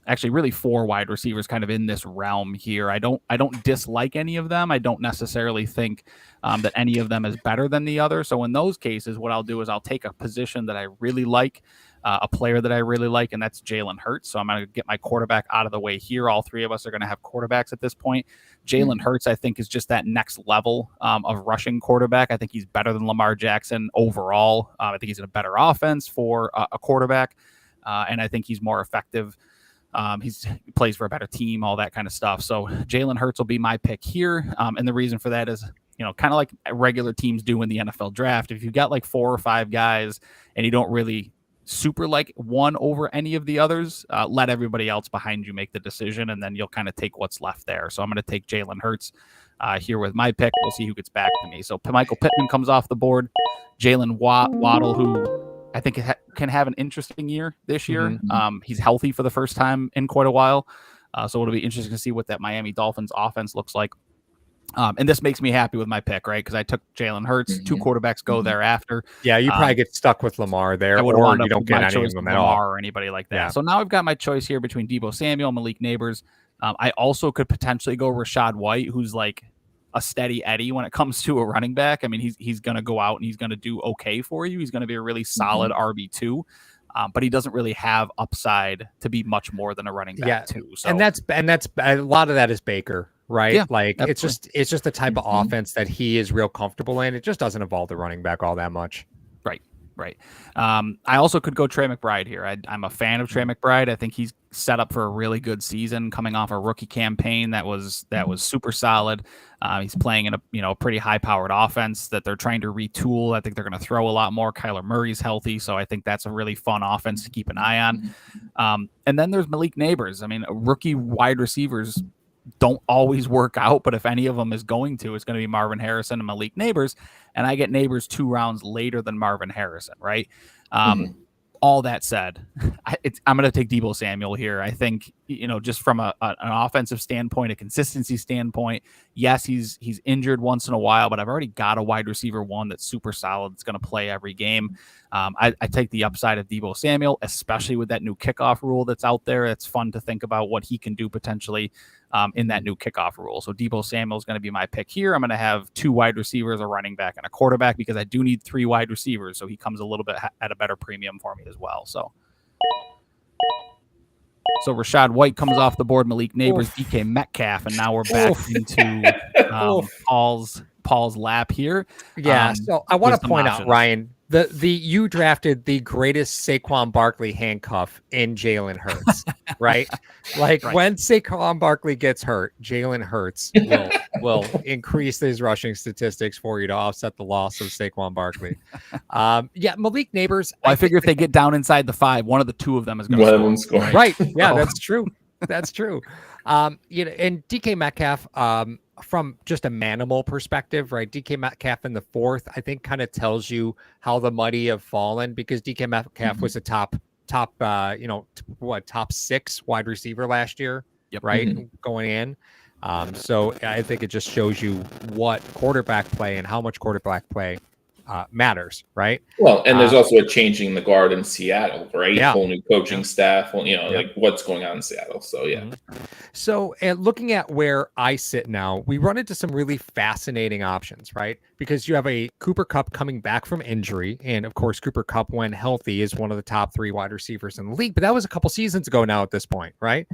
Actually, really 4 wide receivers kind of in this realm here. I don't dislike any of them. I don't necessarily think that any of them is better than the other. So in those cases, what I'll do is I'll take a position that I really like, a player that I really like, and that's Jalen Hurts. So I'm going to get my quarterback out of the way here. All 3 of us are going to have quarterbacks at this point. Jalen Hurts, I think, is just that next level of rushing quarterback. I think he's better than Lamar Jackson overall. I think he's in a better offense for a quarterback, and I think he's more effective. He plays for a better team, all that kind of stuff. So Jalen Hurts will be my pick here. And the reason for that is, kind of like regular teams do in the NFL draft. If you've got like 4 or 5 guys and you don't really super like one over any of the others, let everybody else behind you make the decision, and then you'll kind of take what's left there. So I'm going to take Jalen Hurts here with my pick. We'll see who gets back to me. So Michael Pittman comes off the board. Jalen Waddle, who I think can have an interesting year this year. Mm-hmm. He's healthy for the first time in quite a while. So it'll be interesting to see what that Miami Dolphins offense looks like. And this makes me happy with my pick, right? Because I took Jalen Hurts. 2 quarterbacks go thereafter. Yeah, you probably get stuck with Lamar there, or you don't get any of them at all. Or anybody like that. Yeah. So now I've got my choice here between Deebo Samuel and Malik Neighbors. I also could potentially go Rashad White, who's like a steady Eddie when it comes to a running back. I mean, he's going to go out and he's going to do okay for you. He's going to be a really solid RB2. But he doesn't really have upside to be much more than a running back too. So and that's a lot of that is Baker, right? Yeah, like absolutely. it's just the type of offense that he is real comfortable in. It just doesn't involve the running back all that much. Right. I also could go Trey McBride here. I'm a fan of Trey McBride. I think he's set up for a really good season, coming off a rookie campaign that was super solid. He's playing in a pretty high powered offense that they're trying to retool. I think they're going to throw a lot more. Kyler Murray's healthy, so I think that's a really fun offense to keep an eye on. And then there's Malik Neighbors. I mean, rookie wide receivers don't always work out, but if any of them is going to, it's going to be Marvin Harrison and Malik Neighbors, and I get Neighbors 2 rounds later than Marvin Harrison, right? all that said, I'm going to take Deebo Samuel here. I think, just from an offensive standpoint, a consistency standpoint, yes, he's injured once in a while, but I've already got a wide receiver one that's super solid. It's going to play every game. I take the upside of Deebo Samuel, especially with that new kickoff rule that's out there. It's fun to think about what he can do potentially in that new kickoff rule. So Deebo Samuel is going to be my pick here. I'm going to have 2 wide receivers, a running back, and a quarterback because I do need 3 wide receivers. So he comes a little bit at a better premium for me as well. So Rachaad White comes off the board, Malik Neighbors, DK Metcalf, and now we're back into Paul's lap here. Yeah, so I want to point out, Ryan, you drafted the greatest Saquon Barkley handcuff in Jalen Hurts, right? Like when Saquon Barkley gets hurt, Jalen Hurts will increase his rushing statistics for you to offset the loss of Saquon Barkley. Malik Neighbors. Well, I figure if they get down inside the 5, one of the 2 of them is going to score. Right? Yeah, that's true. That's true. And DK Metcalf. From just a manimal perspective, right? DK Metcalf in the 4th, I think kind of tells you how the mighty have fallen because DK Metcalf was a top 6 wide receiver last year, right? Going in. So I think it just shows you what quarterback play and how much quarterback play matters, right? Well, and there's also a changing the guard in Seattle, right? Yeah. Whole new coaching staff, like what's going on in Seattle. So, yeah. So, and looking at where I sit now, we run into some really fascinating options, right? Because you have a Cooper Kupp coming back from injury. And of course, Cooper Kupp, when healthy, is one of the top 3 wide receivers in the league. But that was a couple seasons ago now at this point, right?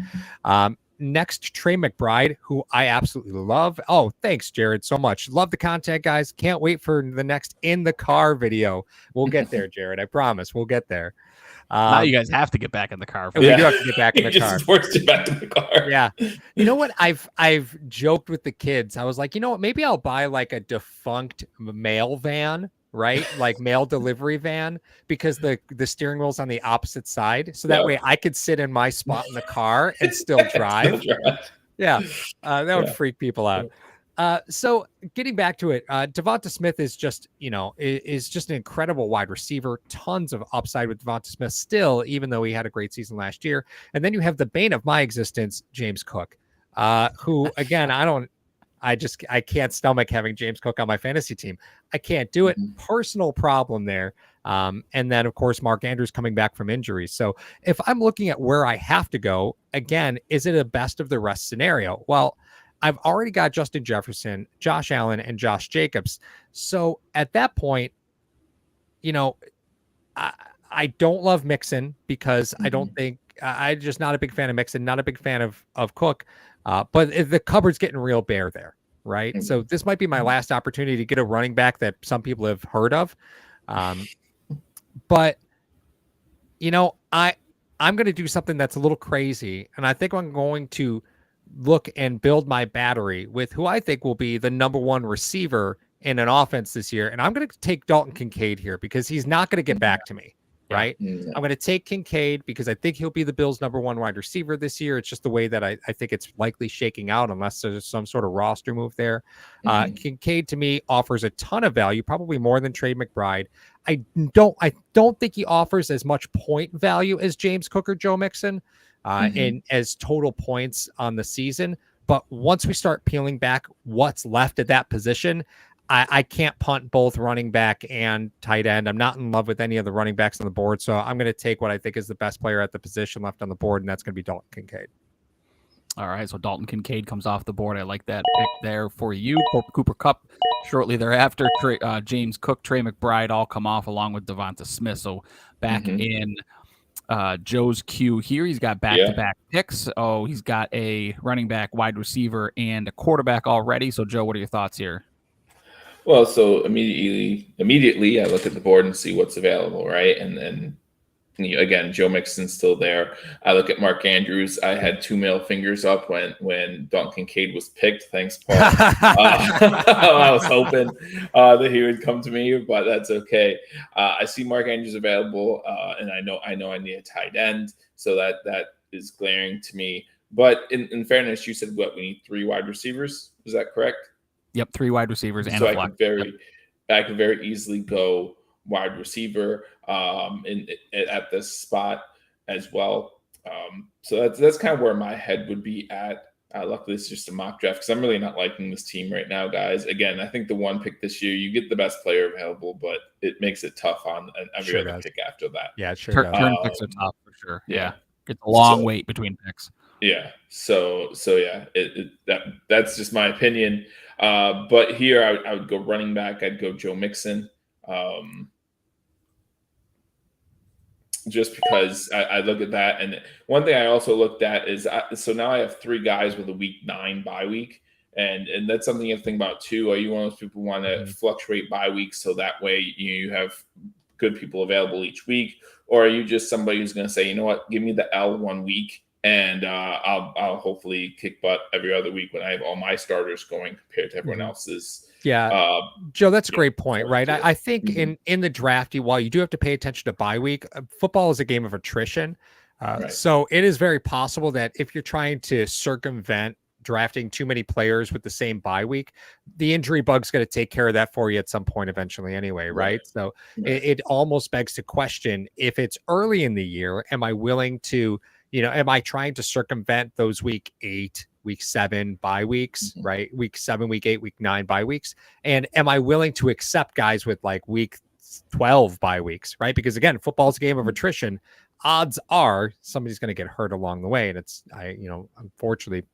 Next, Trey McBride, who I absolutely love. Oh, thanks, Jared, so much. Love the content, guys. Can't wait for the next In the Car video. We'll get there, Jared. I promise. We'll get there. Now you guys have to get back in the car. We do have to get back in the car. Forced you back in the car. Yeah. You know what? I've joked with the kids. I was like, you know what? Maybe I'll buy like a defunct mail van, right? Like mail delivery van, because the steering wheel's on the opposite side. So that way I could sit in my spot in the car and still drive. Yeah. That would freak people out. So getting back to it, Devonta Smith is just, is just an incredible wide receiver. Tons of upside with Devonta Smith still, even though he had a great season last year. And then you have the bane of my existence, James Cook, who again, I can't stomach having James Cook on my fantasy team. I can't do it. Personal problem there. And then of course, Mark Andrews coming back from injury. So if I'm looking at where I have to go again, is it a best of the rest scenario? Well, I've already got Justin Jefferson, Josh Allen, and Josh Jacobs. So at that point, I don't love Mixon because I don't think I'm just not a big fan of Mixon, not a big fan of Cook. But the cupboard's getting real bare there, right? So this might be my last opportunity to get a running back that some people have heard of. But I'm going to do something that's a little crazy, and I think I'm going to look and build my battery with who I think will be the number 1 receiver in an offense this year. And I'm going to take Dalton Kincaid here because he's not going to get back to me. Right. I'm going to take Kincaid because I think he'll be the Bills' number 1 wide receiver this year. It's just the way that I think it's likely shaking out unless there's some sort of roster move there. Kincaid to me offers a ton of value, probably more than Trey McBride. I don't think he offers as much point value as James Cook or Joe Mixon in as total points on the season. But once we start peeling back what's left at that position, I can't punt both running back and tight end. I'm not in love with any of the running backs on the board. So I'm going to take what I think is the best player at the position left on the board, and that's going to be Dalton Kincaid. All right, so Dalton Kincaid comes off the board. I like that pick there for you. Cooper Kupp shortly thereafter. James Cook, Trey McBride all come off along with Devonta Smith. So back in Joe's queue here. He's got back-to-back picks. Oh, he's got a running back, wide receiver, and a quarterback already. So, Joe, what are your thoughts here? Well, so immediately I look at the board and see what's available, right? And then, again, Joe Mixon's still there. I look at Mark Andrews. I had 2 middle fingers up when Dalton Kincaid was picked. Thanks, Paul. I was hoping that he would come to me, but that's okay. I see Mark Andrews available, and I know I need a tight end, so that is glaring to me. But in fairness, you said we need 3 wide receivers. Is that correct? Yep, 3 wide receivers and so a flex. I could very easily go wide receiver at this spot as well. So that's kind of where my head would be at. Luckily, it's just a mock draft because I'm really not liking this team right now, guys. Again, I think the one pick this year, you get the best player available, but it makes it tough on every other pick after that. Yeah, it sure does. Turn picks are tough for sure. Yeah. It's a long wait between picks. Yeah. So yeah, that's just my opinion. But here I would go running back. I'd go Joe Mixon. Just because I look at that. And one thing I also looked at is, so now I have 3 guys with a week 9 bye week. And that's something you have to think about too. Are you one of those people who want to fluctuate bye weeks so that way you have good people available each week? Or are you just somebody who's going to say, you know what, give me the L 1 week and I'll hopefully kick butt every other week when I have all my starters going compared to everyone else's. Yeah, Joe, that's a great point, right? I think in the draft, while you do have to pay attention to bye week, football is a game of attrition. So it is very possible that if you're trying to circumvent drafting too many players with the same bye week, the injury bug's going to take care of that for you at some point eventually anyway, right? So it almost begs to question, if it's early in the year, am I willing to, am I trying to circumvent those week 8, week 7 bye weeks, right? Week 7, week 8, week 9 bye weeks. And am I willing to accept guys with like week 12 bye weeks, right? Because again, football's a game of attrition. Odds are somebody's going to get hurt along the way. And it's, unfortunately,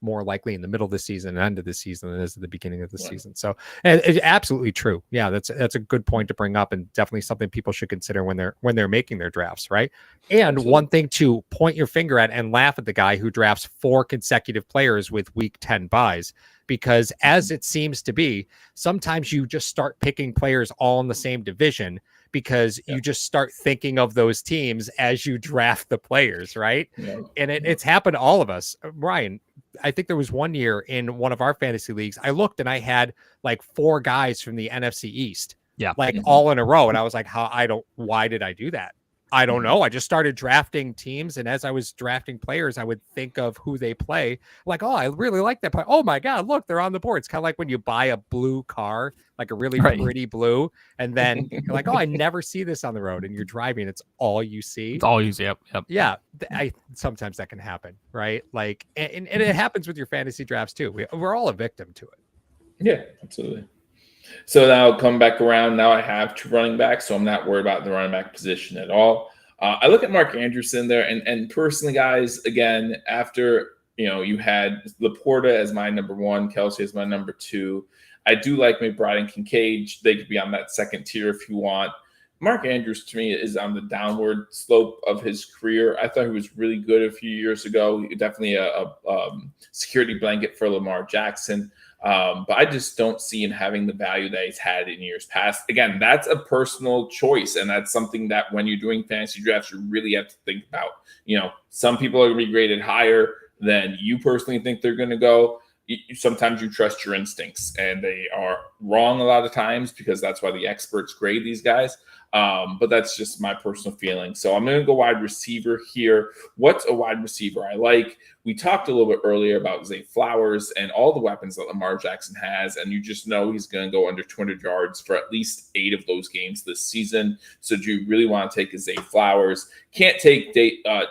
more likely in the middle of the season and end of the season than it is at the beginning of the season. So, and it's absolutely true. Yeah, that's a good point to bring up, and definitely something people should consider when they're making their drafts, right? And one thing to point your finger at and laugh at the guy who drafts 4 consecutive players with week 10 buys, because as it seems to be, sometimes you just start picking players all in the same division because you just start thinking of those teams as you draft the players, right? And it's happened to all of us. Ryan, I think there was one year in one of our fantasy leagues, I looked and I had like 4 guys from the NFC East, all in a row. And I was like, why did I do that? I don't know. I just started drafting teams, and as I was drafting players, I would think of who they play. Like, oh, I really like that player. Oh my God, look, they're on the board. It's kind of like when you buy a blue car, like a really pretty blue, and then you're like, oh, I never see this on the road, and you're driving. It's all you see. It's all you see. Yep. Yeah, sometimes that can happen, right? Like, and it happens with your fantasy drafts too. We're all a victim to it. Yeah, absolutely. So now come back around. Now I have 2 running backs, so I'm not worried about the running back position at all. I look at Mark Andrews there, and personally, guys, again, after you had Laporta as my number 1, Kelsey as my number 2. I do like McBride and Kincaid. They could be on that second tier if you want. Mark Andrews, to me, is on the downward slope of his career. I thought he was really good a few years ago. Definitely a security blanket for Lamar Jackson. But I just don't see him having the value that he's had in years past. Again, that's a personal choice, and that's something that when you're doing fantasy drafts, you really have to think about. Some people are going to be graded higher than you personally think they're going to go. Sometimes you trust your instincts, and they are wrong a lot of times because that's why the experts grade these guys. But that's just my personal feeling. So I'm going to go wide receiver here. What's a wide receiver I like? We talked a little bit earlier about Zay Flowers and all the weapons that Lamar Jackson has, and you just know he's going to go under 200 yards for at least 8 of those games this season. So do you really want to take a Zay Flowers? Can't take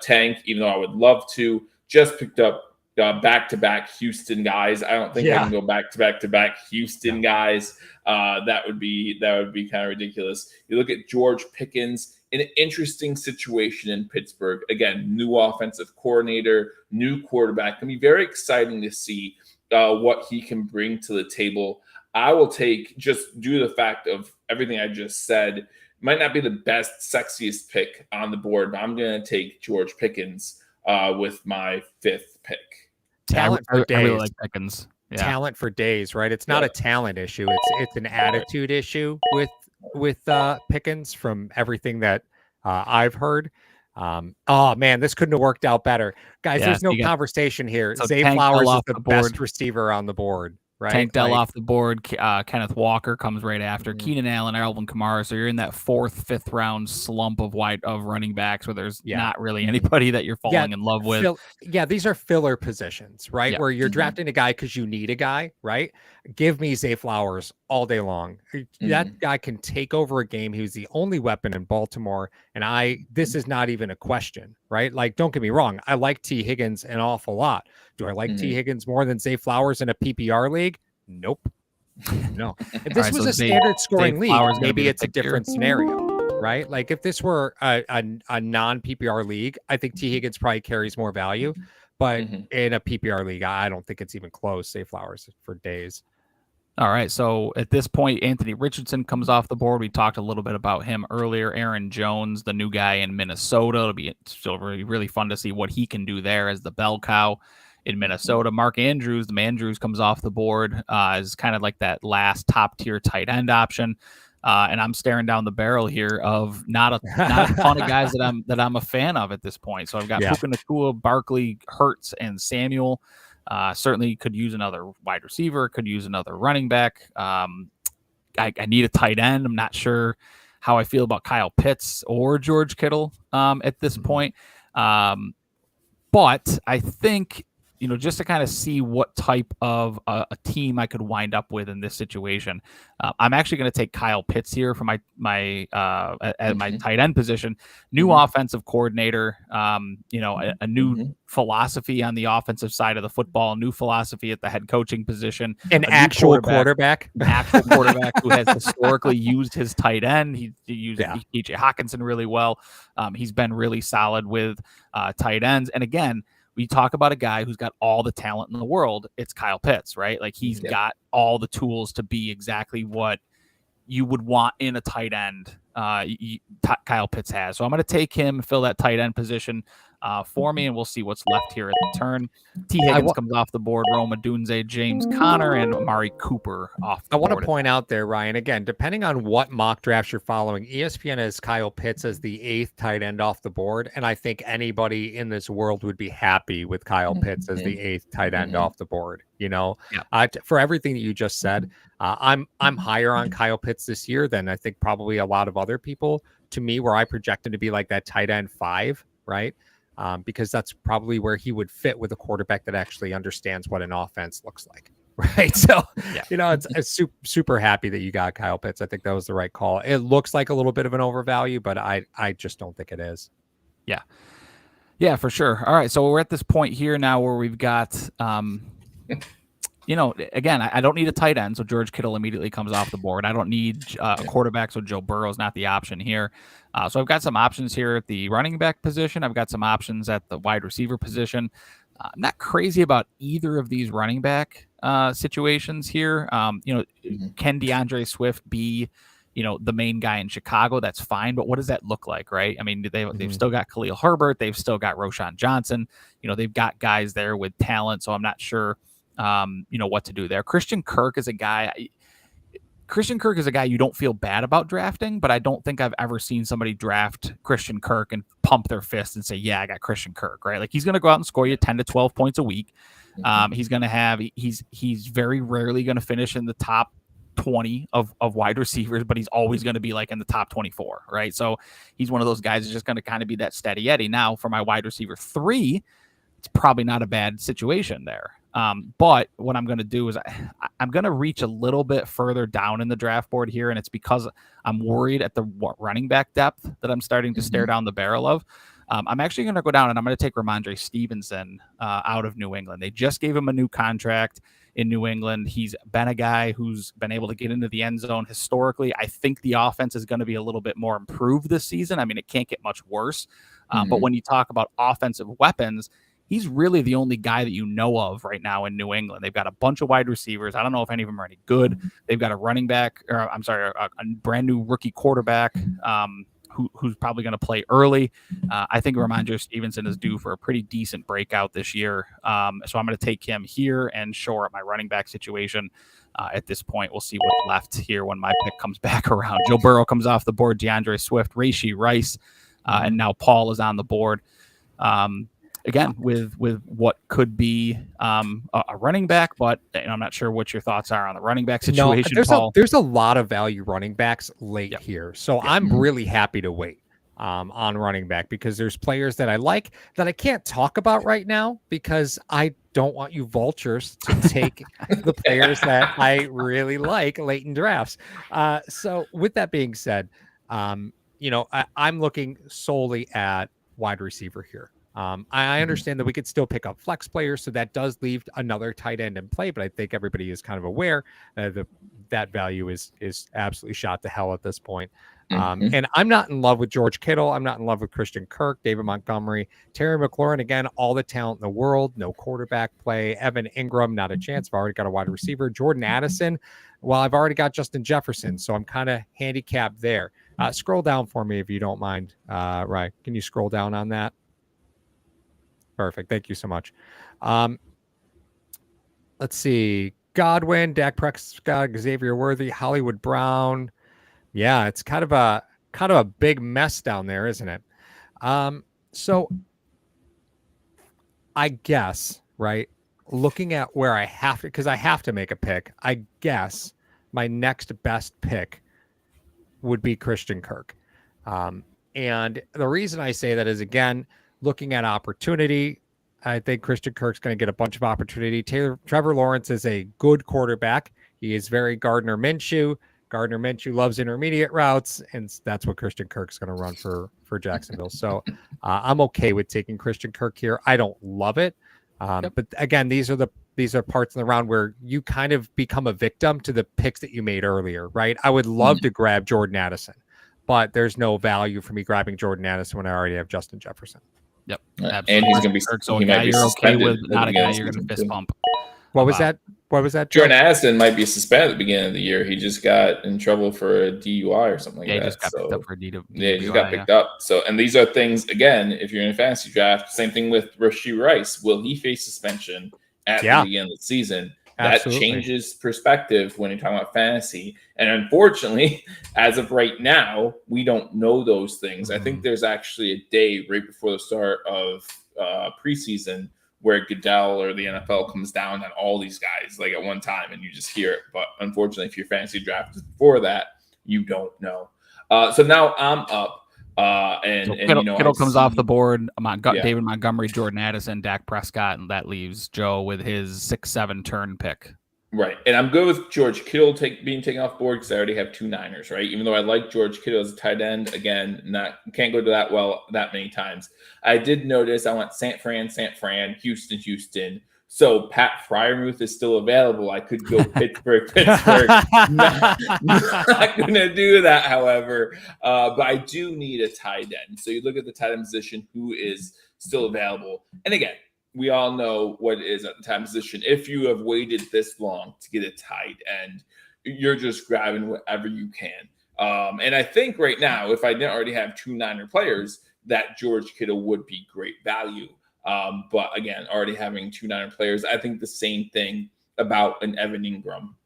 Tank, even though I would love to. Just picked up back-to-back Houston guys. I don't think I can go back-to-back Houston guys. That would be kind of ridiculous. You look at George Pickens, in an interesting situation in Pittsburgh. Again, new offensive coordinator, new quarterback. Can be very exciting to see what he can bring to the table. I will take, just due to the fact of everything I just said, might not be the best, sexiest pick on the board, but I'm going to take George Pickens with my 5th pick. Talent for days. I really like Pickens. Yeah. Talent for days, right? It's not a talent issue. It's an attitude issue with Pickens from everything that I've heard. Oh man, this couldn't have worked out better, guys. There's no conversation here. So Zay Flowers is the best receiver on the board. right? Tank Dell off the board. Kenneth Walker comes right after. Keenan Allen, Alvin Kamara. So you're in that 4th, 5th round slump of running backs where there's not really anybody that you're falling in love with. These are filler positions, right? Where you're drafting a guy because you need a guy, right? Give me Zay Flowers all day long. That guy can take over a game. He was the only weapon in Baltimore. And this is not even a question, right? Like, don't get me wrong. I like T. Higgins an awful lot. Do I like T. Higgins more than Zay Flowers in a PPR league? Nope. No. If this was a standard scoring league, maybe it's a different scenario, right? Like if this were a non-PPR league, I think T. Higgins probably carries more value. But in a PPR league, I don't think it's even close. Zay Flowers for days. All right. So at this point, Anthony Richardson comes off the board. We talked a little bit about him earlier. Aaron Jones, the new guy in Minnesota. It'll be still really fun to see what he can do there as the bell cow in Minnesota. Mark Andrews, the Mandrews, comes off the board as kind of like that last top tier tight end option. And I'm staring down the barrel here of not a ton of guys that I'm a fan of at this point. So I've got Puka Nacua, Barkley, Hurts, and Samuel. Certainly could use another wide receiver, could use another running back. I need a tight end. I'm not sure how I feel about Kyle Pitts or George Kittle at this point. But I think, just to kind of see what type of a team I could wind up with in this situation, I'm actually going to take Kyle Pitts here for my tight end position. New offensive coordinator, a new philosophy on the offensive side of the football, new philosophy at the head coaching position. An actual quarterback who has historically used his tight end. He used DJ Hawkinson really well. He's been really solid with tight ends. And again, we talk about a guy who's got all the talent in the world. It's Kyle Pitts, right? Like he's got all the tools to be exactly what you would want in a tight end. Kyle Pitts has. So I'm going to take him, fill that tight end position for me, and we'll see what's left here at the turn. T. Higgins comes off the board, Rome Odunze, James Conner, and Amari Cooper off the board. I want to point out there, Ryan, again, depending on what mock drafts you're following, ESPN has Kyle Pitts as the 8th tight end off the board, and I think anybody in this world would be happy with Kyle Pitts as the 8th tight end off the board. For everything that you just said, I'm higher on Kyle Pitts this year than I think probably a lot of other people. To me, where I project him to be like that tight end 5, right? Because that's probably where he would fit with a quarterback that actually understands what an offense looks like, right? So, it's super happy that you got Kyle Pitts. I think that was the right call. It looks like a little bit of an overvalue, but I just don't think it is. Yeah, for sure. All right, so we're at this point here now where we've got, again, I don't need a tight end, so George Kittle immediately comes off the board. I don't need a quarterback, so Joe Burrow's not the option here. So I've got some options here at the running back position. I've got some options at the wide receiver position. I'm not crazy about either of these running back situations here. Can DeAndre Swift be, the main guy in Chicago? That's fine, but what does that look like, right? I mean, they've still got Khalil Herbert. They've still got Roshan Johnson. They've got guys there with talent, so I'm not sure what to do there. Christian Kirk is a guy you don't feel bad about drafting, but I don't think I've ever seen somebody draft Christian Kirk and pump their fist and say, yeah, I got Christian Kirk, right? Like he's going to go out and score you 10 to 12 points a week. He's very rarely going to finish in the top 20 of wide receivers, but he's always going to be like in the top 24, right? So he's one of those guys who's just going to kind of be that steady Eddie. Now for my wide receiver 3, it's probably not a bad situation there. But what I'm going to do is I'm going to reach a little bit further down in the draft board here, and it's because I'm worried at the running back depth that I'm starting to stare down the barrel of. I'm actually going to go down and I'm going to take Ramondre Stevenson out of New England. They just gave him a new contract in New England. He's been a guy who's been able to get into the end zone historically. I think the offense is going to be a little bit more improved this season. I mean, it can't get much worse. But when you talk about offensive weapons, he's really the only guy that you know of right now in New England. They've got a bunch of wide receivers. I don't know if any of them are any good. They've got a running back, or I'm sorry, a brand new rookie quarterback who's probably going to play early. I think Ramondre Stevenson is due for a pretty decent breakout this year. So I'm going to take him here and shore up my running back situation. At this point, we'll see what's left here when my pick comes back around. Joe Burrow comes off the board, DeAndre Swift, Rashee Rice, and now Paul is on the board. again, with what could be a running back, but I'm not sure what your thoughts are on the running back situation. No, there's a lot of value running backs late here, so I'm really happy to wait on running back because there's players that I like that I can't talk about right now because I don't want you vultures to take the players that I really like late in drafts. So with that being said, I'm looking solely at wide receiver here. I understand that we could still pick up flex players, so that does leave another tight end in play. But I think everybody is kind of aware that value is absolutely shot to hell at this point. And I'm not in love with George Kittle. I'm not in love with Christian Kirk, David Montgomery, Terry McLaurin. Again, all the talent in the world, no quarterback play. Evan Ingram, not a chance. I've already got a wide receiver. Jordan Addison, well, I've already got Justin Jefferson, so I'm kind of handicapped there. Scroll down for me if you don't mind. Right. Can you scroll down on that? Perfect. Thank you so much. Let's see. Godwin, Dak Prescott, Xavier Worthy, Hollywood Brown. Yeah, it's kind of a big mess down there, isn't it? So I guess, right, looking at where I have to, because I have to make a pick, I guess my next best pick would be Christian Kirk. And the reason I say that is, again, looking at opportunity, I think Christian Kirk's going to get a bunch of opportunity. Trevor Lawrence is a good quarterback. He is very Gardner Minshew. Gardner Minshew loves intermediate routes, and that's what Christian Kirk's going to run for Jacksonville. So I'm okay with taking Christian Kirk here. I don't love it, but again, these are parts in the round where you kind of become a victim to the picks that you made earlier, right? I would love to grab Jordan Addison, but there's no value for me grabbing Jordan Addison when I already have Justin Jefferson. Yep, absolutely. And he's going to be so a guy you're okay with, not a guy you're going to fist bump. What was that? What was that? Jordan Addison might be suspended at the beginning of the year. He just got in trouble for a DUI or something like that. Yeah, he just got picked up for a DUI. Yeah, he just got picked up. So, and these are things, again, if you're in a fantasy draft, same thing with Rashee Rice. Will he face suspension at the beginning of the season? Absolutely. That changes perspective when you're talking about fantasy. And unfortunately, as of right now, we don't know those things. I think there's actually a day right before the start of preseason where Goodell or the NFL comes down on all these guys like at one time and you just hear it. But unfortunately, if your fantasy draft is before that, you don't know. So now I'm up. Kittle comes off the board. David Montgomery, Jordan Addison, Dak Prescott, and that leaves Joe with his 6-7 turn pick. Right. And I'm good with George Kittle being taken off board because I already have 2 Niners, right? Even though I like George Kittle as a tight end, again, can't go to that well that many times. I did notice I went San Fran, Houston. So Pat Freiermuth is still available. I could go Pittsburgh. Not going to do that, however. But I do need a tight end. So you look at the tight end position, who is still available. And again, we all know what it is at the tight end position. If you have waited this long to get a tight end, you're just grabbing whatever you can. And I think right now, if I didn't already have 2 Niner players, that George Kittle would be great value. But again, already having 2 Niner players, I think the same thing about an Evan Ingram,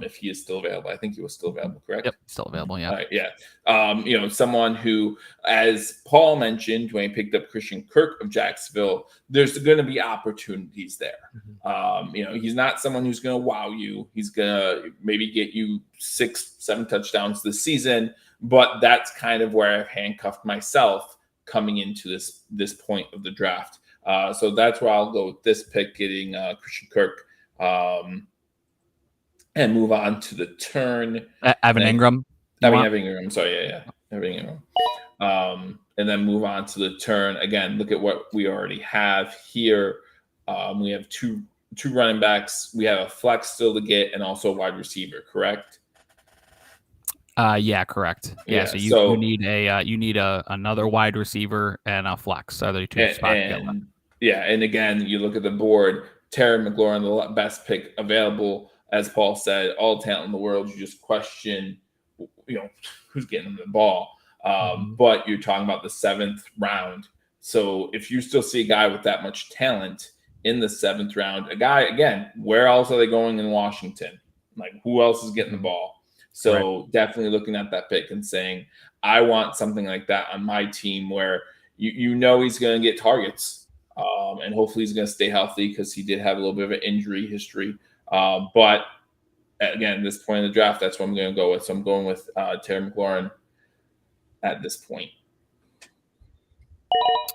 if he is still available. I think he was still available, correct? Yep, still available, yeah. Yeah. Someone who, as Paul mentioned, when he picked up Christian Kirk of Jacksonville, there's going to be opportunities there. He's not someone who's going to wow you. He's going to maybe get you 6-7 touchdowns this season, but that's kind of where I've handcuffed myself coming into this point of the draft. So that's where I'll go with this pick, getting Christian Kirk. And move on to the turn. Evan Ingram. Evan Ingram. Sorry, yeah. Evan Ingram. And then move on to the turn. Again, look at what we already have here. We have two running backs. We have a flex still to get, and also a wide receiver. Correct? Yeah, correct. Yeah, so you need another wide receiver and a flex. Other 2 spots. Yeah, and again, you look at the board. Terry McLaurin, the best pick available, as Paul said, all talent in the world. You just question, who's getting the ball. But you're talking about the 7th round. So if you still see a guy with that much talent in the 7th round, a guy, again, where else are they going in Washington? Like, who else is getting the ball? So definitely looking at that pick and saying, I want something like that on my team where he's going to get targets. And hopefully he's going to stay healthy because he did have a little bit of an injury history. But again, at this point in the draft, that's what I'm going to go with. So I'm going with Terry McLaurin at this point.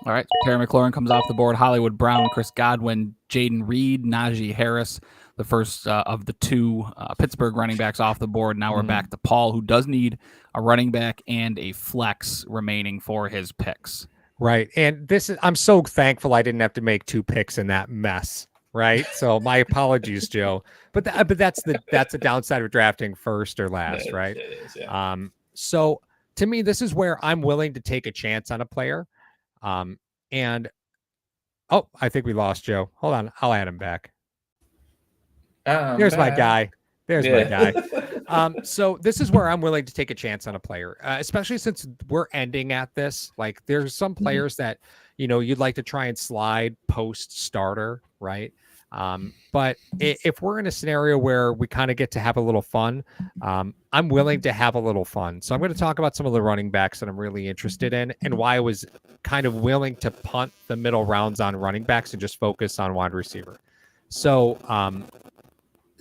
All right. So Terry McLaurin comes off the board. Hollywood Brown, Chris Godwin, Jaden Reed, Najee Harris, the first of the two Pittsburgh running backs off the board. Now we're back to Paul, who does need a running back and a flex remaining for his picks. Right. And I'm so thankful I didn't have to make 2 picks in that mess. Right. So my apologies, Joe. But that's the downside of drafting first or last. Right. It is, yeah. So to me, this is where I'm willing to take a chance on a player. And I think we lost Joe. Hold on. I'll add him back. There's my guy. There's my guy. So this is where I'm willing to take a chance on a player, especially since we're ending at this. Like there's some players that, you'd like to try and slide post starter, right? But if we're in a scenario where we kind of get to have a little fun, I'm willing to have a little fun. So I'm going to talk about some of the running backs that I'm really interested in and why I was kind of willing to punt the middle rounds on running backs and just focus on wide receiver. So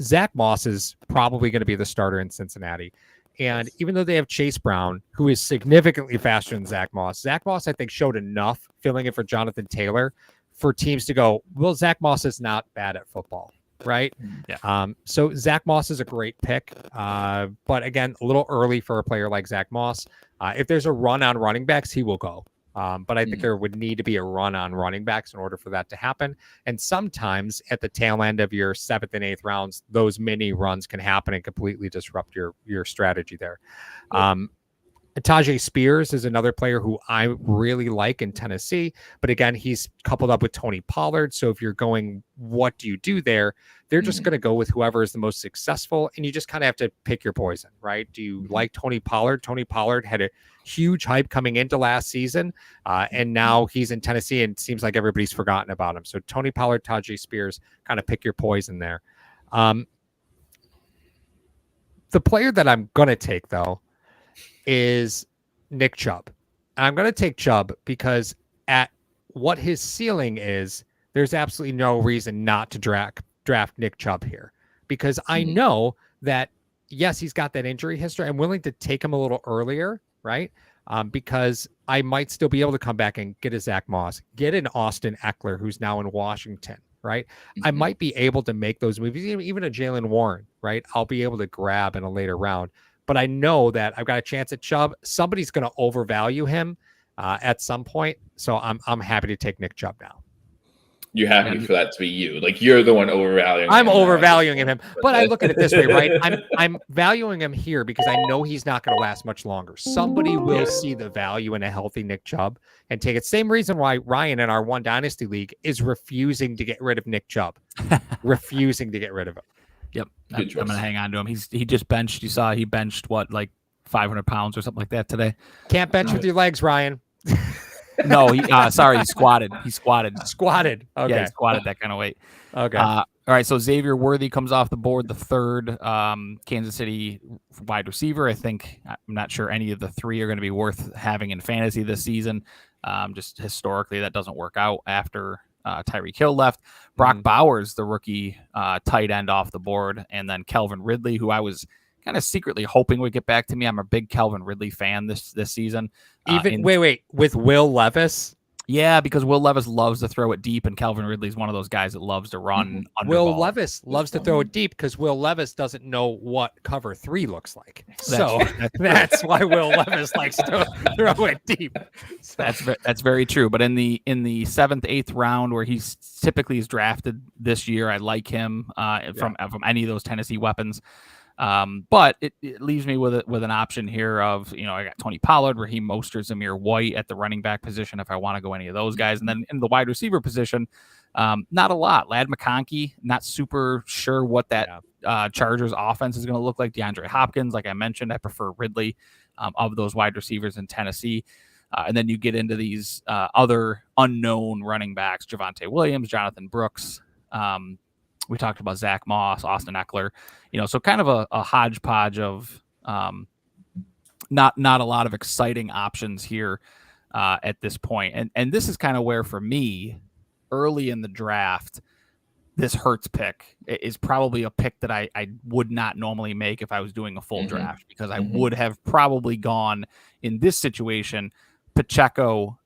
Zach Moss is probably going to be the starter in Cincinnati. And even though they have Chase Brown, who is significantly faster than Zach Moss, I think showed enough filling in for Jonathan Taylor for teams to go, well, Zach Moss is not bad at football, right? Yeah. So Zach Moss is a great pick, but again, a little early for a player like Zach Moss. If there's a run on running backs, he will go. But I think there would need to be a run on running backs in order for that to happen. And sometimes at the tail end of your 7th and 8th rounds, those mini runs can happen and completely disrupt your strategy there. Tajay Spears is another player who I really like in Tennessee, but again, he's coupled up with Tony Pollard. So if you're going, what do you do there? They're just going to go with whoever is the most successful, and you just kind of have to pick your poison, right? Do you like Tony Pollard? Tony Pollard had a huge hype coming into last season, and now he's in Tennessee, and it seems like everybody's forgotten about him. So Tony Pollard, Tajay Spears, kind of pick your poison there. The player that I'm going to take, though, is Nick Chubb. And I'm going to take Chubb because at what his ceiling is, there's absolutely no reason not to draft Nick Chubb here, because I know that, yes, he's got that injury history. I'm willing to take him a little earlier, right? Because I might still be able to come back and get a Zach Moss, get an Austin Eckler, who's now in Washington, right? I might be able to make those moves, even a Jalen Warren, right? I'll be able to grab in a later round. But I know that I've got a chance at Chubb. Somebody's going to overvalue him at some point. So I'm happy to take Nick Chubb now. You're happy for that to be you. Like you're the one overvaluing I'm him. overvaluing him. But I look at it this way, right? I'm valuing him here because I know he's not going to last much longer. Somebody will see the value in a healthy Nick Chubb and take it. Same reason why Ryan in our One Dynasty League is refusing to get rid of Nick Chubb. Refusing to get rid of him. Yep. I'm going to hang on to him. He just benched. You saw he benched like 500 pounds or something like that today. Can't bench with your legs, Ryan. No, he squatted. He squatted. Squatted. Okay. Yeah, he squatted that kind of weight. Okay. All right. So Xavier Worthy comes off the board, the third Kansas City wide receiver. I think I'm not sure any of the three are going to be worth having in fantasy this season. Just historically, that doesn't work out after Tyreek Hill left. Brock Bowers, the rookie tight end, off the board, and then Calvin Ridley, who I was kind of secretly hoping would get back to me. I'm a big Calvin Ridley fan this season. Wait, with Will Levis? Yeah, because Will Levis loves to throw it deep, and Calvin Ridley's one of those guys that loves to run under Will ball. Levis loves to throw it deep because Will Levis doesn't know what cover 3 looks like. So that's why Will Levis likes to throw it deep. So. That's very true. But in the 7th, 8th round, where he's typically is drafted this year, I like him from any of those Tennessee weapons. But it leaves me with an option here of, I got Tony Pollard, Raheem Mostert, Zamir White at the running back position if I want to go any of those guys. And then in the wide receiver position, not a lot. Lad McConkey, not super sure what that Chargers offense is going to look like. DeAndre Hopkins, like I mentioned, I prefer Ridley of those wide receivers in Tennessee. And then you get into these other unknown running backs, Javonte Williams, Jonathan Brooks. We talked about Zach Moss, Austin Eckler, so kind of a hodgepodge of not a lot of exciting options here at this point. And this is kind of where, for me, early in the draft, this Hurts pick is probably a pick that I would not normally make if I was doing a full draft, because I would have probably gone in this situation, Pacheco.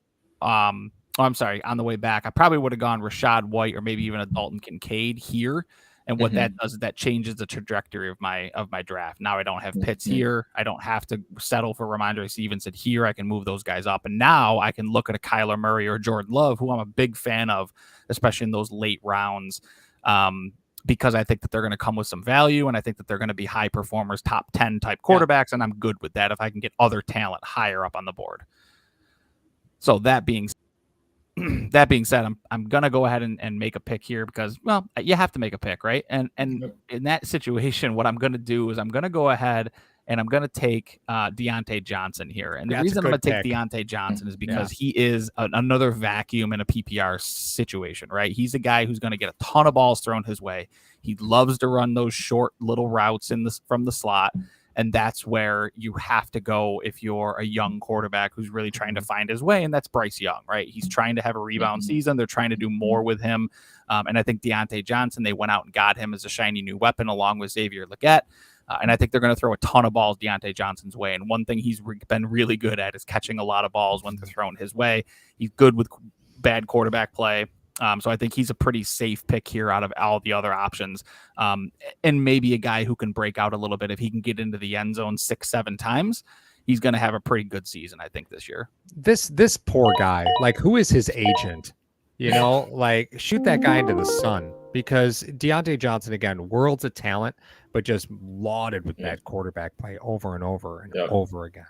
I'm sorry, on the way back, I probably would have gone Rashad White or maybe even a Dalton Kincaid here. And what that does is that changes the trajectory of my draft. Now I don't have Pitts here. I don't have to settle for Ramondre Stevenson here. I can move those guys up. And now I can look at a Kyler Murray or Jordan Love, who I'm a big fan of, especially in those late rounds, because I think that they're going to come with some value, and I think that they're going to be high performers, top 10 type quarterbacks, and I'm good with that if I can get other talent higher up on the board. So that being said, I'm gonna go ahead and make a pick here because, well, you have to make a pick, right? And in that situation, what I'm gonna do is I'm gonna go ahead and I'm gonna take Deontay Johnson here. And the reason I'm gonna take Deontay Johnson is because he is another vacuum in a PPR situation, right? He's a guy who's gonna get a ton of balls thrown his way. He loves to run those short little routes from the slot. And that's where you have to go if you're a young quarterback who's really trying to find his way. And that's Bryce Young, right? He's trying to have a rebound season. They're trying to do more with him. And I think Deontay Johnson, they went out and got him as a shiny new weapon along with Xavier Legette. And I think they're going to throw a ton of balls Deontay Johnson's way. And one thing he's been really good at is catching a lot of balls when they're thrown his way. He's good with bad quarterback play. So I think he's a pretty safe pick here out of all the other options. And maybe a guy who can break out a little bit. If he can get into the end zone 6-7 times, he's going to have a pretty good season, I think, this year. This poor guy, like, who is his agent? You know, like, shoot that guy into the sun, because Deontay Johnson, again, worlds of talent, but just lauded with bad quarterback play over and over and over again.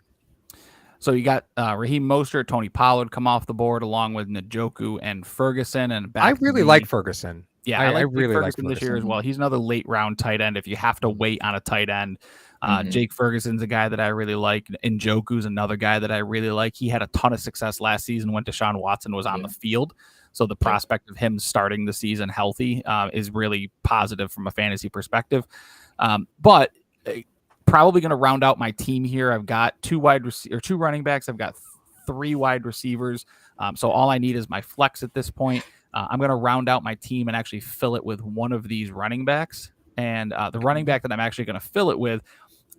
So you got Raheem Mostert, Tony Pollard come off the board along with Njoku and Ferguson. And I really like Ferguson. Yeah, I really like Ferguson this year as well. He's another late round tight end if you have to wait on a tight end. Jake Ferguson's a guy that I really like. Njoku's another guy that I really like. He had a ton of success last season when Deshaun Watson was on the field. So the prospect of him starting the season healthy is really positive from a fantasy perspective. But probably going to round out my team here. I've got two running backs. I've got 3 wide receivers. So all I need is my flex at this point. I'm going to round out my team and actually fill it with one of these running backs. And the running back that I'm actually going to fill it with,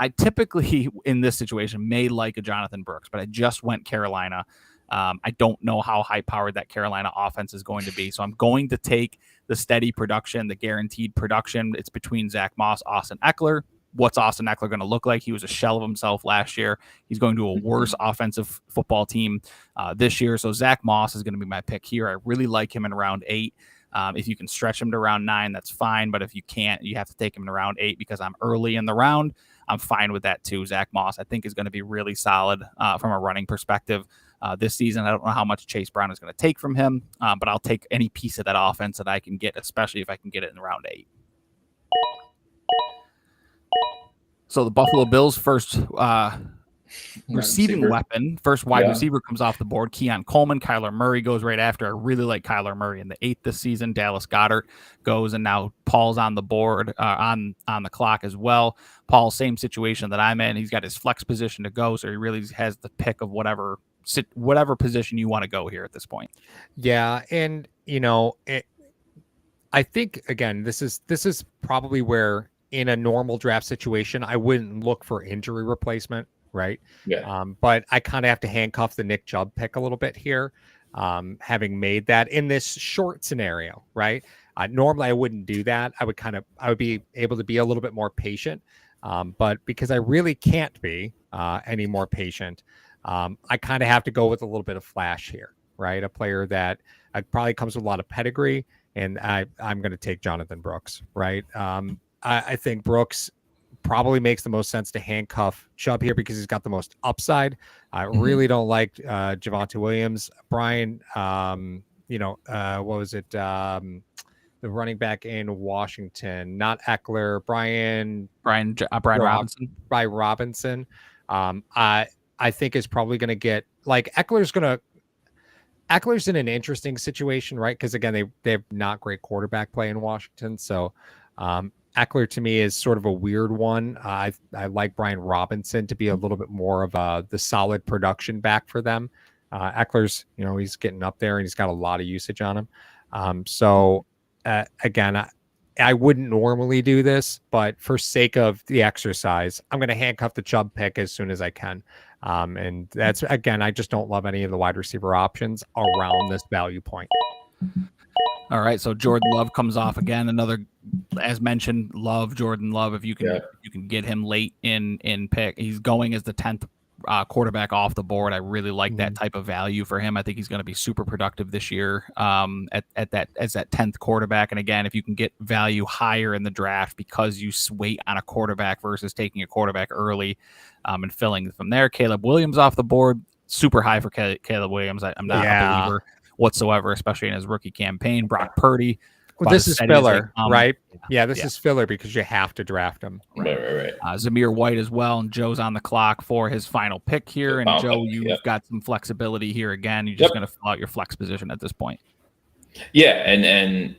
I typically in this situation may like a Jonathan Brooks, but I just went Carolina. I don't know how high powered that Carolina offense is going to be. So I'm going to take the steady production, the guaranteed production. It's between Zach Moss, Austin Eckler. What's Austin Eckler going to look like? He was a shell of himself last year. He's going to a worse offensive football team this year. So Zach Moss is going to be my pick here. I really like him in round 8. If you can stretch him to round 9, that's fine. But if you can't, you have to take him to round 8 because I'm early in the round. I'm fine with that too. Zach Moss, I think, is going to be really solid from a running perspective this season. I don't know how much Chase Brown is going to take from him, but I'll take any piece of that offense that I can get, especially if I can get it in round 8. So the Buffalo Bills' first receiving weapon, first wide receiver comes off the board. Keon Coleman, Kyler Murray goes right after. I really like Kyler Murray in the 8th this season. Dallas Goedert goes, and now Paul's on the board, on the clock as well. Paul, same situation that I'm in. He's got his flex position to go, so he really has the pick of whatever position you want to go here at this point. Yeah, and I think again, this is probably where, in a normal draft situation, I wouldn't look for injury replacement, right? Yeah. But I kind of have to handcuff the Nick Chubb pick a little bit here, having made that in this short scenario, right? Normally I wouldn't do that. I would be able to be a little bit more patient, but because I really can't be any more patient, I kind of have to go with a little bit of flash here, right? A player that probably comes with a lot of pedigree, and I'm going to take Jonathan Brooks, right? I think Brooks probably makes the most sense to handcuff Chubb here because he's got the most upside. I really don't like Javonte Williams. Brian, what was it? The running back in Washington, not Eckler, Brian Robinson. Brian Robinson. I think is probably going to get, like, Eckler's in an interesting situation, right? Because again, they have not great quarterback play in Washington. So Eckler to me is sort of a weird one. I like Brian Robinson to be a little bit more of the solid production back for them. Eckler's, he's getting up there and he's got a lot of usage on him. Again, I wouldn't normally do this, but for sake of the exercise, I'm going to handcuff the Chubb pick as soon as I can. And that's, again, I just don't love any of the wide receiver options around this value point. All right, so Jordan Love comes off again. Another, as mentioned, Jordan Love. If you can, you can get him late in pick. He's going as the 10th quarterback off the board. I really like that type of value for him. I think he's going to be super productive this year at that 10th quarterback. And again, if you can get value higher in the draft because you wait on a quarterback versus taking a quarterback early and filling from there. Caleb Williams off the board, super high for Caleb Williams. I'm not a believer whatsoever, especially in his rookie campaign. Brock Purdy. Well, this is filler, right? Yeah, this is filler because you have to draft him. Right. Zamir White as well, and Joe's on the clock for his final pick here. And Joe, you've got some flexibility here again. You're just going to fill out your flex position at this point. Yeah, and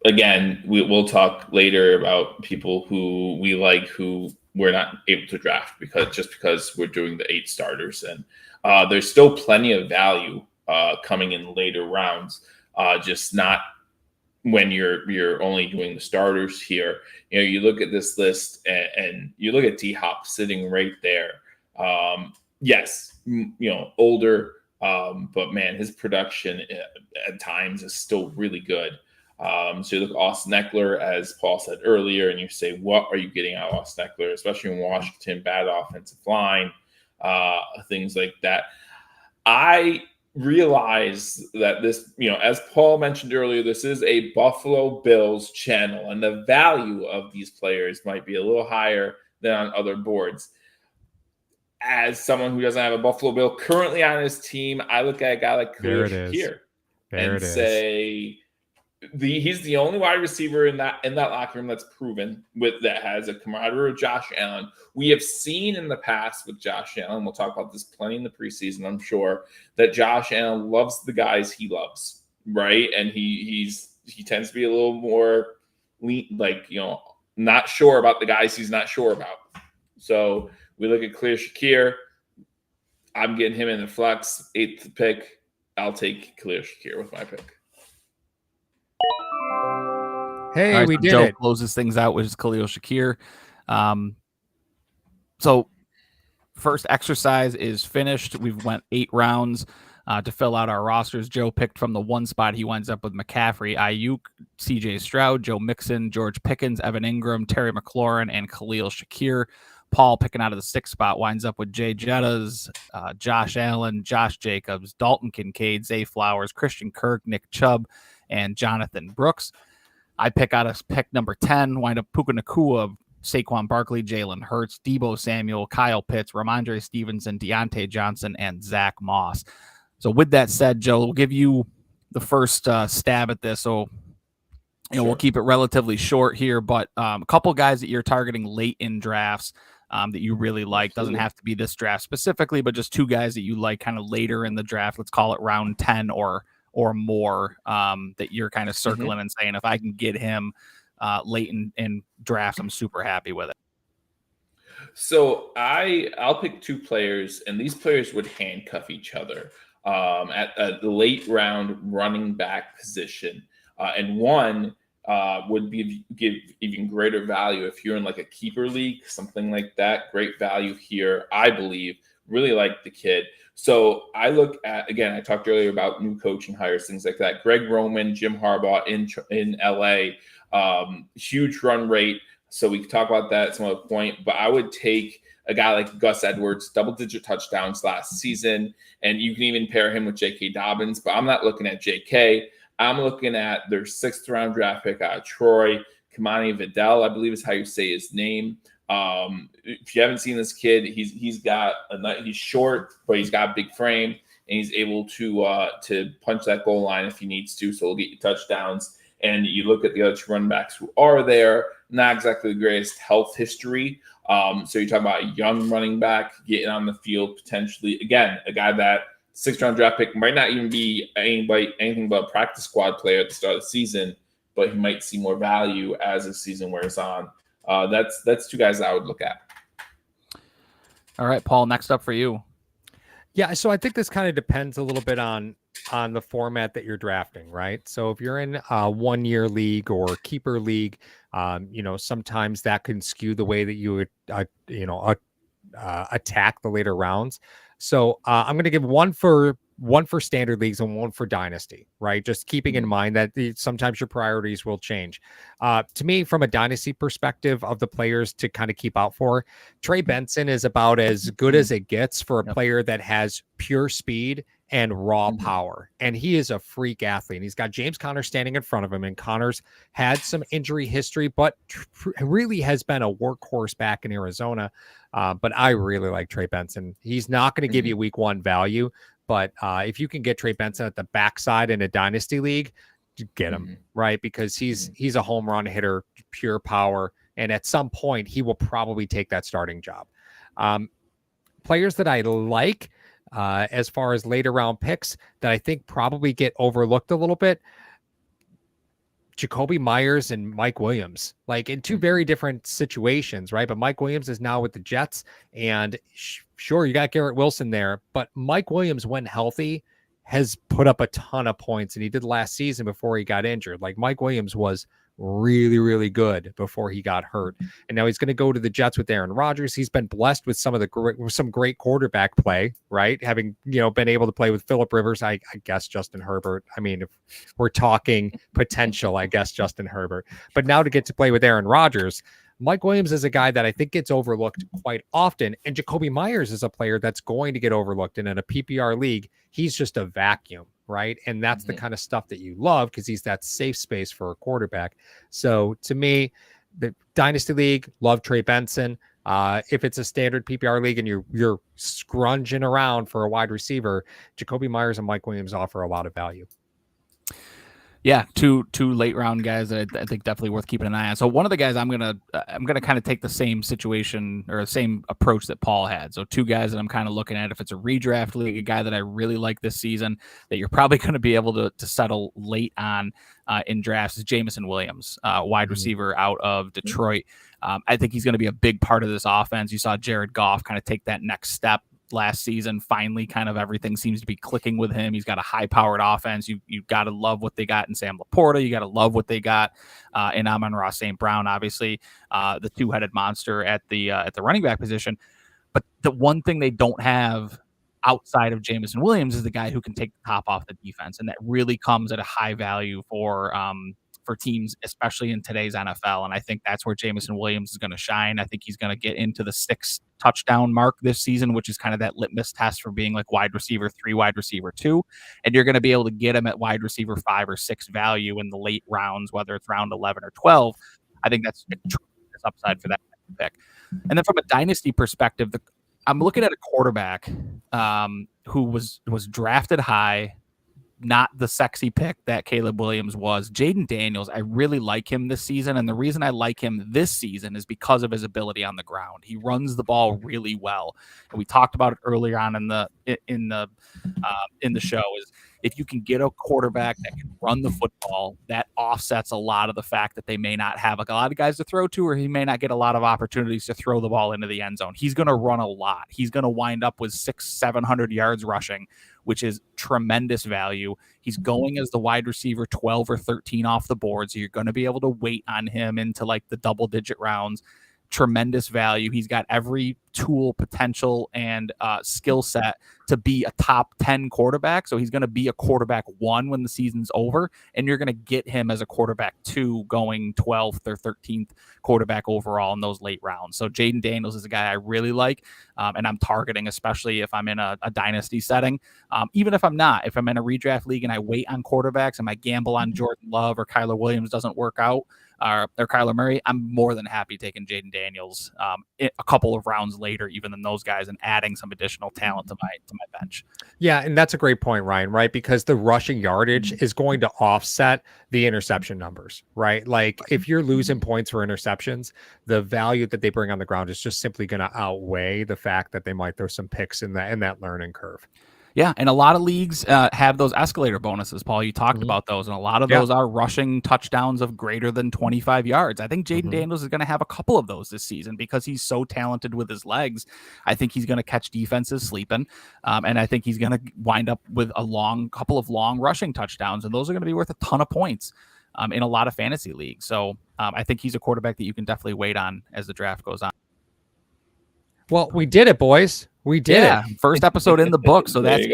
again, we'll talk later about people who we like who we're not able to draft because we're doing the 8 starters, and there's still plenty of value coming in later rounds, just not when you're only doing the starters here. You look at this list and you look at D-Hop sitting right there. Yes, older, but man, his production at times is still really good. So you look at Austin Eckler, as Paul said earlier, and you say, what are you getting out of Austin Eckler, especially in Washington, bad offensive line, things like that. I realize that this, as Paul mentioned earlier, this is a Buffalo Bills channel, and the value of these players might be a little higher than on other boards. As someone who doesn't have a Buffalo Bill currently on his team, I look at a guy like Khalil Shakir and say he's the only wide receiver in that locker room that's proven that has a camaraderie with Josh Allen. We have seen in the past with Josh Allen, we'll talk about this plenty in the preseason, I'm sure, that Josh Allen loves the guys he loves, right? And he tends to be a little more not sure about the guys he's not sure about. So we look at Khalil Shakir. I'm getting him in the flex, 8th pick. I'll take Khalil Shakir with my pick. Hey, right, we so did Joe it. Closes things out with Khalil Shakir. So first exercise is finished. We've went 8 rounds to fill out our rosters. Joe picked from the 1 spot. He winds up with McCaffrey, Ayuk, CJ Stroud, Joe Mixon, George Pickens, Evan Ingram, Terry McLaurin, and Khalil Shakir. Paul, picking out of the 6th spot, winds up with Jay Jettas, Josh Allen, Josh Jacobs, Dalton Kincaid, Zay Flowers, Christian Kirk, Nick Chubb, and Jonathan Brooks. I pick out of pick number 10, wind up Puka Nacua, Saquon Barkley, Jalen Hurts, Debo Samuel, Kyle Pitts, Ramondre Stevenson, Deontay Johnson, and Zach Moss. So with that said, Joe, we'll give you the first stab at this. So we'll keep it relatively short here, but a couple guys that you're targeting late in drafts that you really like. Doesn't have to be this draft specifically, but just 2 guys that you like kind of later in the draft. Let's call it round 10 or more that you're kind of circling and saying, if I can get him late in drafts, I'm super happy with it. So I'll pick 2 players, and these players would handcuff each other at the late round running back position. And one would give even greater value if you're in like a keeper league, something like that. Great value here, I believe. Really like the kid. So I look at, again, I talked earlier about new coaching hires, things like that. Greg Roman, Jim Harbaugh in LA, huge run rate. So we can talk about that at some other point. But I would take a guy like Gus Edwards, double-digit touchdowns last season, and you can even pair him with J.K. Dobbins. But I'm not looking at J.K. I'm looking at their 6th-round draft pick out of Troy, Kamani Vidal, I believe is how you say his name. If you haven't seen this kid, he's short, but he's got a big frame, and he's able to punch that goal line if he needs to. So he'll get you touchdowns. And you look at the other 2 running backs who are there, not exactly the greatest health history. So you're talking about a young running back getting on the field potentially. Again, a guy that 6th-round draft pick might not even be anything but a practice squad player at the start of the season, but he might see more value as the season wears on. That's 2 guys that I would look at. All right, Paul, next up for you. Yeah, so I think this kind of depends a little bit on on the format that you're drafting, right? So if you're in a 1-year league or keeper league, sometimes that can skew the way that you would, attack the later rounds. So I'm going to give one for standard leagues and one for dynasty, right? Just keeping in mind that sometimes your priorities will change. To me, from a dynasty perspective of the players to kind of keep out for, Trey Benson is about as good as it gets for a player that has pure speed and raw power. And he is a freak athlete. And he's got James Conner standing in front of him. And Conner's had some injury history, but really has been a workhorse back in Arizona. But I really like Trey Benson. He's not going to give you week 1 value, but if you can get Trey Benson at the backside in a dynasty league, get him, right? Because he's a home run hitter, pure power. And at some point, he will probably take that starting job. Players that I like, as far as later round picks that I think probably get overlooked a little bit, Jacoby Myers and Mike Williams, like in two very different situations, right? But Mike Williams is now with the Jets, and sure, you got Garrett Wilson there, but Mike Williams, when healthy, has put up a ton of points, and he did last season before he got injured. Like Mike Williams was really, really good before he got hurt, and now he's going to go to the Jets with Aaron Rodgers. He's been blessed with some great quarterback play, right? Having been able to play with Phillip Rivers, I guess Justin Herbert. I mean, if we're talking potential, I guess Justin Herbert. But now to get to play with Aaron Rodgers, Mike Williams is a guy that I think gets overlooked quite often, and Jacoby Myers is a player that's going to get overlooked. And in a PPR league, he's just a vacuum, right? And that's the kind of stuff that you love because he's that safe space for a quarterback. So to me, the Dynasty League, love Trey Benson. If it's a standard PPR league and you're scrunging around for a wide receiver, Jacoby Myers and Mike Williams offer a lot of value. Yeah, two late round guys that I think definitely worth keeping an eye on. So one of the guys I'm gonna kind of take the same situation or the same approach that Paul had. So two guys that I'm kind of looking at. If it's a redraft league, a guy that I really like this season that you're probably going to be able to settle late on in drafts is Jameson Williams, wide receiver out of Detroit. I think he's going to be a big part of this offense. You saw Jared Goff kind of take that next step last season. Finally, kind of everything seems to be clicking with him. He's got a high-powered offense. You've got to love what they got in Sam Laporta. You got to love what they got in Amon-Ra St. Brown, obviously, the two-headed monster at the running back position. But the one thing they don't have outside of Jameson Williams is the guy who can take the top off the defense, and that really comes at a high value for teams, especially in today's NFL. And I think that's where Jameson Williams is going to shine. I think he's going to get into the 6 touchdown mark this season, which is kind of that litmus test for being like wide receiver 3, wide receiver 2. And you're going to be able to get him at wide receiver 5 or 6 value in the late rounds, whether it's round 11 or 12. I think that's a tremendous upside for that pick. And then from a dynasty perspective, I'm looking at a quarterback who was drafted high, not the sexy pick that Caleb Williams was. Jaden Daniels, I really like him this season, and the reason I like him this season is because of his ability on the ground. He runs the ball really well, and we talked about it earlier on in the show. Is if you can get a quarterback that can run the football, that offsets a lot of the fact that they may not have a lot of guys to throw to, or he may not get a lot of opportunities to throw the ball into the end zone. He's going to run a lot. He's going to wind up with 600-700 yards rushing, which is tremendous value. He's going as the wide receiver 12 or 13 off the board, so you're going to be able to wait on him into like the double-digit rounds. Tremendous value. He's got every tool, potential, and skill set to be a top 10 quarterback. So he's going to be a quarterback 1 when the season's over, and you're going to get him as a quarterback 2 going 12th or 13th quarterback overall in those late rounds. So Jaden Daniels is a guy I really like, and I'm targeting, especially if I'm in a dynasty setting. Even if I'm not, if I'm in a redraft league and I wait on quarterbacks and I gamble on Jordan Love or Kyler Williams doesn't work out, or Kyler Murray, I'm more than happy taking Jaden Daniels a couple of rounds later, even than those guys, and adding some additional talent to my bench. Yeah, and that's a great point, Ryan, right? Because the rushing yardage is going to offset the interception numbers, right? Like if you're losing points for interceptions, the value that they bring on the ground is just simply going to outweigh the fact that they might throw some picks in that learning curve. Yeah, and a lot of leagues have those escalator bonuses, Paul. You talked about those, and a lot of those are rushing touchdowns of greater than 25 yards. I think Jaden Daniels is going to have a couple of those this season because he's so talented with his legs. I think he's going to catch defenses sleeping, and I think he's going to wind up with a couple of long rushing touchdowns, and those are going to be worth a ton of points in a lot of fantasy leagues. So I think he's a quarterback that you can definitely wait on as the draft goes on. Well, we did it, boys. We did it. First episode in the book. So this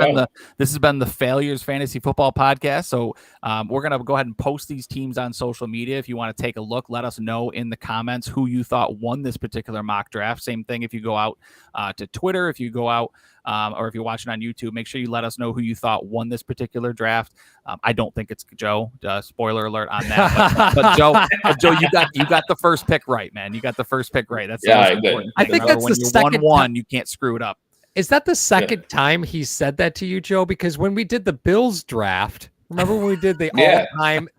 has been the Failures Fantasy Football Podcast. So we're going to go ahead and post these teams on social media. If you want to take a look, let us know in the comments who you thought won this particular mock draft. Same thing if you go out to Twitter, if you go out or if you're watching on YouTube, make sure you let us know who you thought won this particular draft. I don't think it's Joe. Spoiler alert on that. But Joe, you got the first pick right, man. You got the first pick right. That's the most important. I think that's when the you're second 1-1, you can't screw it up. Is that the second time he said that to you, Joe? Because when we did the Bills draft, remember when we did the all-time,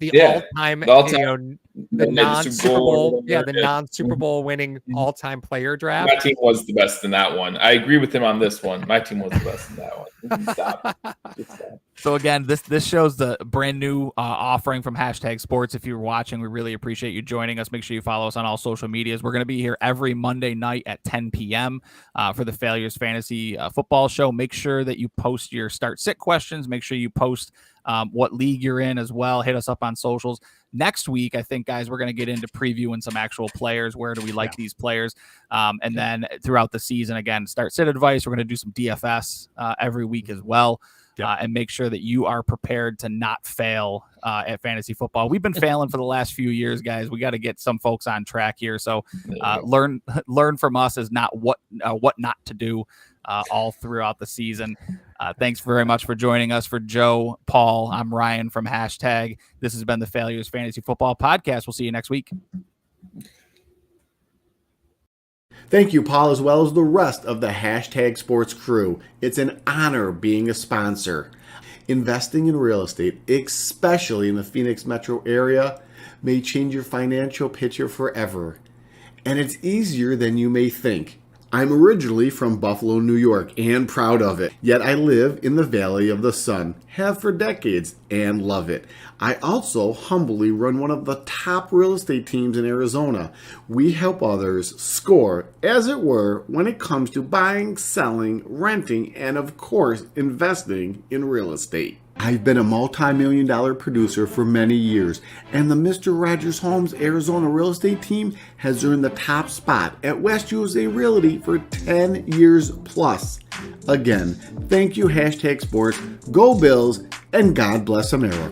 the non-Super Bowl, the non-Super Bowl winning all-time player draft? My team was the best in that one. I agree with him on this one. My team was the best in that one. Stop. So again, this shows the brand new offering from #sports. If you're watching, we really appreciate you joining us. Make sure you follow us on all social medias. We're going to be here every Monday night at 10 p.m. For the Failures Fantasy Football Show. Make sure that you post your start-sit questions. Make sure you post what league you're in as well. Hit us up on socials. Next week, I think, guys, we're going to get into previewing some actual players. Where do we like these players? And then throughout the season, again, start-sit advice. We're going to do some DFS every week as well. And make sure that you are prepared to not fail at fantasy football. We've been failing for the last few years, guys. We got to get some folks on track here. So learn from us as not what not to do all throughout the season. Thanks very much for joining us. For Joe, Paul, I'm Ryan from #. This has been the Failures Fantasy Football Podcast. We'll see you next week. Thank you, Paul, as well as the rest of the #sports crew. It's an honor being a sponsor. Investing in real estate, especially in the Phoenix metro area, may change your financial picture forever. And it's easier than you may think. I'm originally from Buffalo, New York, and proud of it. Yet I live in the Valley of the Sun, have for decades, and love it. I also humbly run one of the top real estate teams in Arizona. We help others score, as it were, when it comes to buying, selling, renting, and of course, investing in real estate. I've been a multi-million-dollar producer for many years, and the Mr. Rogers Homes Arizona real estate team has earned the top spot at West USA Realty for 10 years plus. Again, thank you, #sports, go Bills, and God bless America.